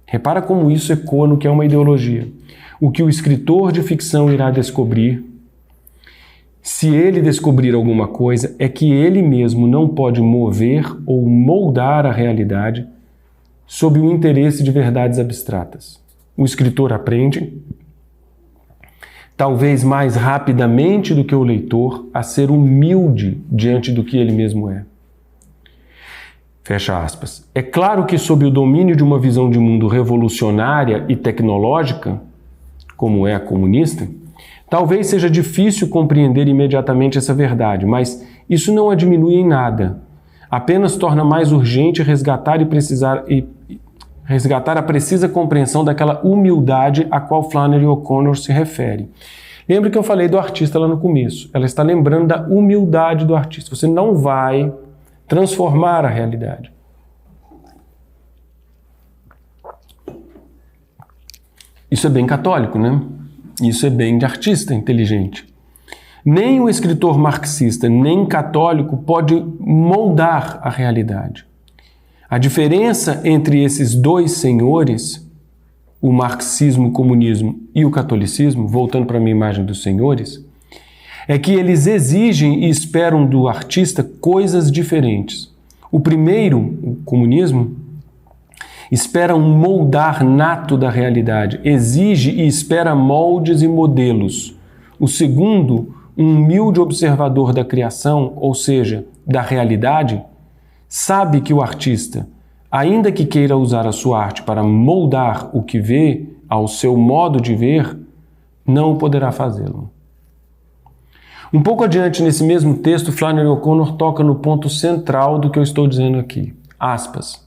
Repara como isso ecoa no que é uma ideologia. O que o escritor de ficção irá descobrir, se ele descobrir alguma coisa, é que ele mesmo não pode mover ou moldar a realidade sob o interesse de verdades abstratas. O escritor aprende, talvez mais rapidamente do que o leitor, a ser humilde diante do que ele mesmo é. Fecha aspas. É claro que sob o domínio de uma visão de mundo revolucionária e tecnológica, como é a comunista, talvez seja difícil compreender imediatamente essa verdade, mas isso não a diminui em nada. Apenas torna mais urgente resgatar a precisa compreensão daquela humildade a qual Flannery O'Connor se refere. Lembra que eu falei do artista lá no começo. Ela está lembrando da humildade do artista. Você não vai transformar a realidade. Isso é bem católico, né? Isso é bem de artista inteligente. Nem o escritor marxista, nem católico pode moldar a realidade. A diferença entre esses 2 senhores, o marxismo, o comunismo e o catolicismo, voltando para a minha imagem dos senhores, é que eles exigem e esperam do artista coisas diferentes. O primeiro, o comunismo, espera um moldar nato da realidade, exige e espera moldes e modelos. O segundo, um humilde observador da criação, ou seja, da realidade, sabe que o artista, ainda que queira usar a sua arte para moldar o que vê ao seu modo de ver, não poderá fazê-lo. Um pouco adiante, nesse mesmo texto, Flannery O'Connor toca no ponto central do que eu estou dizendo aqui. Aspas.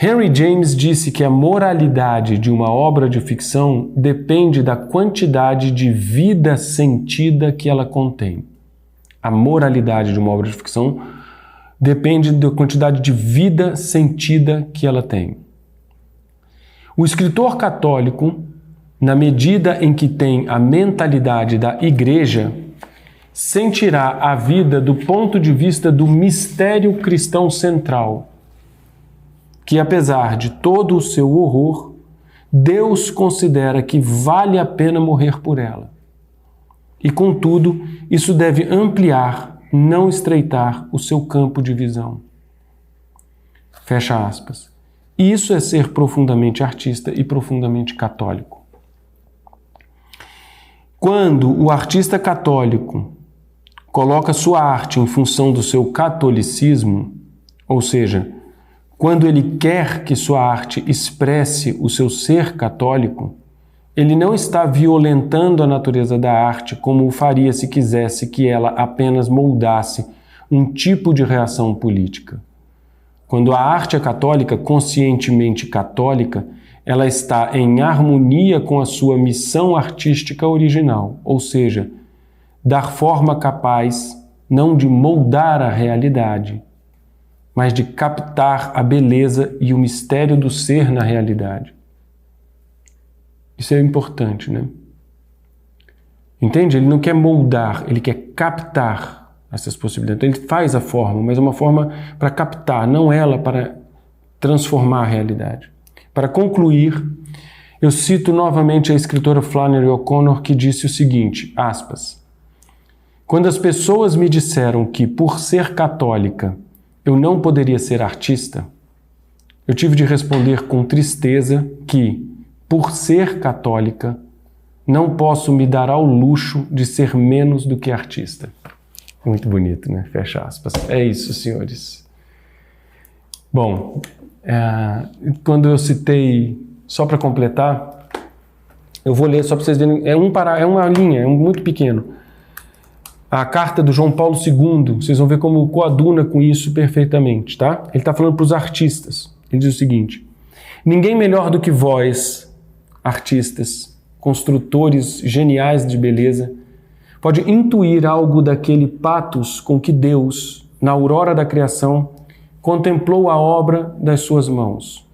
Henry James disse que a moralidade de uma obra de ficção depende da quantidade de vida sentida que ela contém. A moralidade de uma obra de ficção depende da quantidade de vida sentida que ela tem. O escritor católico, na medida em que tem a mentalidade da igreja, sentirá a vida do ponto de vista do mistério cristão central, que, apesar de todo o seu horror, Deus considera que vale a pena morrer por ela. E, contudo, isso deve ampliar, não estreitar o seu campo de visão. Fecha aspas. Isso é ser profundamente artista e profundamente católico. Quando o artista católico coloca sua arte em função do seu catolicismo, ou seja, quando ele quer que sua arte expresse o seu ser católico, ele não está violentando a natureza da arte como o faria se quisesse que ela apenas moldasse um tipo de reação política. Quando a arte é católica, conscientemente católica, ela está em harmonia com a sua missão artística original, ou seja, dar forma capaz não de moldar a realidade, mas de captar a beleza e o mistério do ser na realidade. Isso é importante, né? Entende? Ele não quer moldar, ele quer captar essas possibilidades. Então, ele faz a forma, mas é uma forma para captar, não ela para transformar a realidade. Para concluir, eu cito novamente a escritora Flannery O'Connor, que disse o seguinte, aspas, quando as pessoas me disseram que, por ser católica, eu não poderia ser artista, eu tive de responder com tristeza que, por ser católica, não posso me dar ao luxo de ser menos do que artista. Muito bonito, né? Fecha aspas. É isso, senhores. Bom, quando eu citei, só para completar, eu vou ler só para vocês verem, é uma linha, é muito pequeno. A carta do João Paulo II, vocês vão ver como coaduna com isso perfeitamente, tá? Ele está falando para os artistas. Ele diz o seguinte, ninguém melhor do que vós, artistas, construtores geniais de beleza, pode intuir algo daquele patos com que Deus, na aurora da criação, contemplou a obra das suas mãos.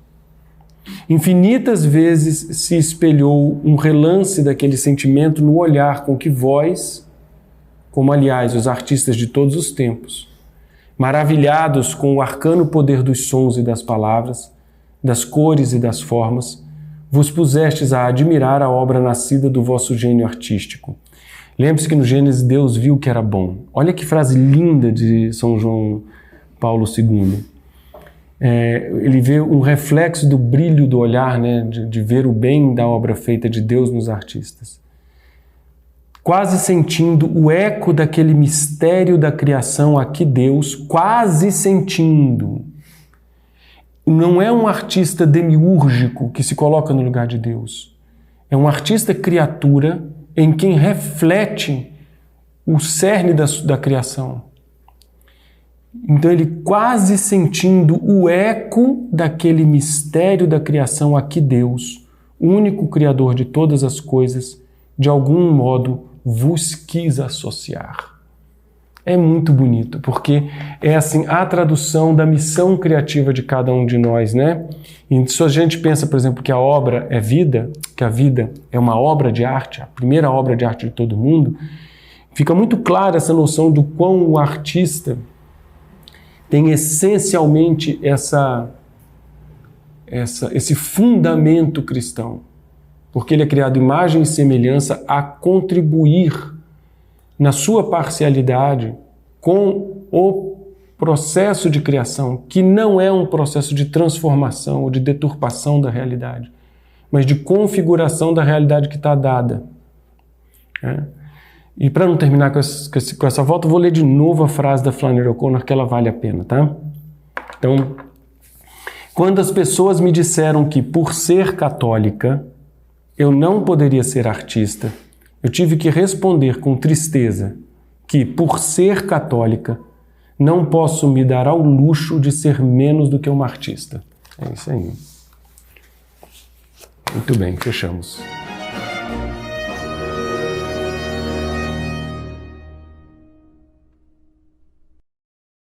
Infinitas vezes se espelhou um relance daquele sentimento no olhar com que vós, como aliás os artistas de todos os tempos, maravilhados com o arcano poder dos sons e das palavras, das cores e das formas, vos pusestes a admirar a obra nascida do vosso gênio artístico. Lembre-se que no Gênesis Deus viu que era bom. Olha que frase linda de São João Paulo II. Ele vê um reflexo do brilho do olhar, né, de ver o bem da obra feita de Deus nos artistas. Quase sentindo o eco daquele mistério da criação a que Deus, quase sentindo. Não é um artista demiúrgico que se coloca no lugar de Deus. É um artista criatura em quem reflete o cerne da criação. Então ele quase sentindo o eco daquele mistério da criação a que Deus, o único Criador de todas as coisas, de algum modo vos quis associar. É muito bonito, porque é assim a tradução da missão criativa de cada um de nós, né? E se a gente pensa, por exemplo, que a obra é vida, que a vida é uma obra de arte, a primeira obra de arte de todo mundo, fica muito clara essa noção do quão o artista tem essencialmente esse fundamento cristão, porque ele é criado imagem e semelhança a contribuir na sua parcialidade com o processo de criação, que não é um processo de transformação ou de deturpação da realidade, mas de configuração da realidade que está dada. E para não terminar com essa volta, eu vou ler de novo a frase da Flannery O'Connor, que ela vale a pena, tá? Então, quando as pessoas me disseram que, por ser católica, eu não poderia ser artista, eu tive que responder com tristeza que, por ser católica, não posso me dar ao luxo de ser menos do que uma artista. É isso aí. Muito bem, fechamos.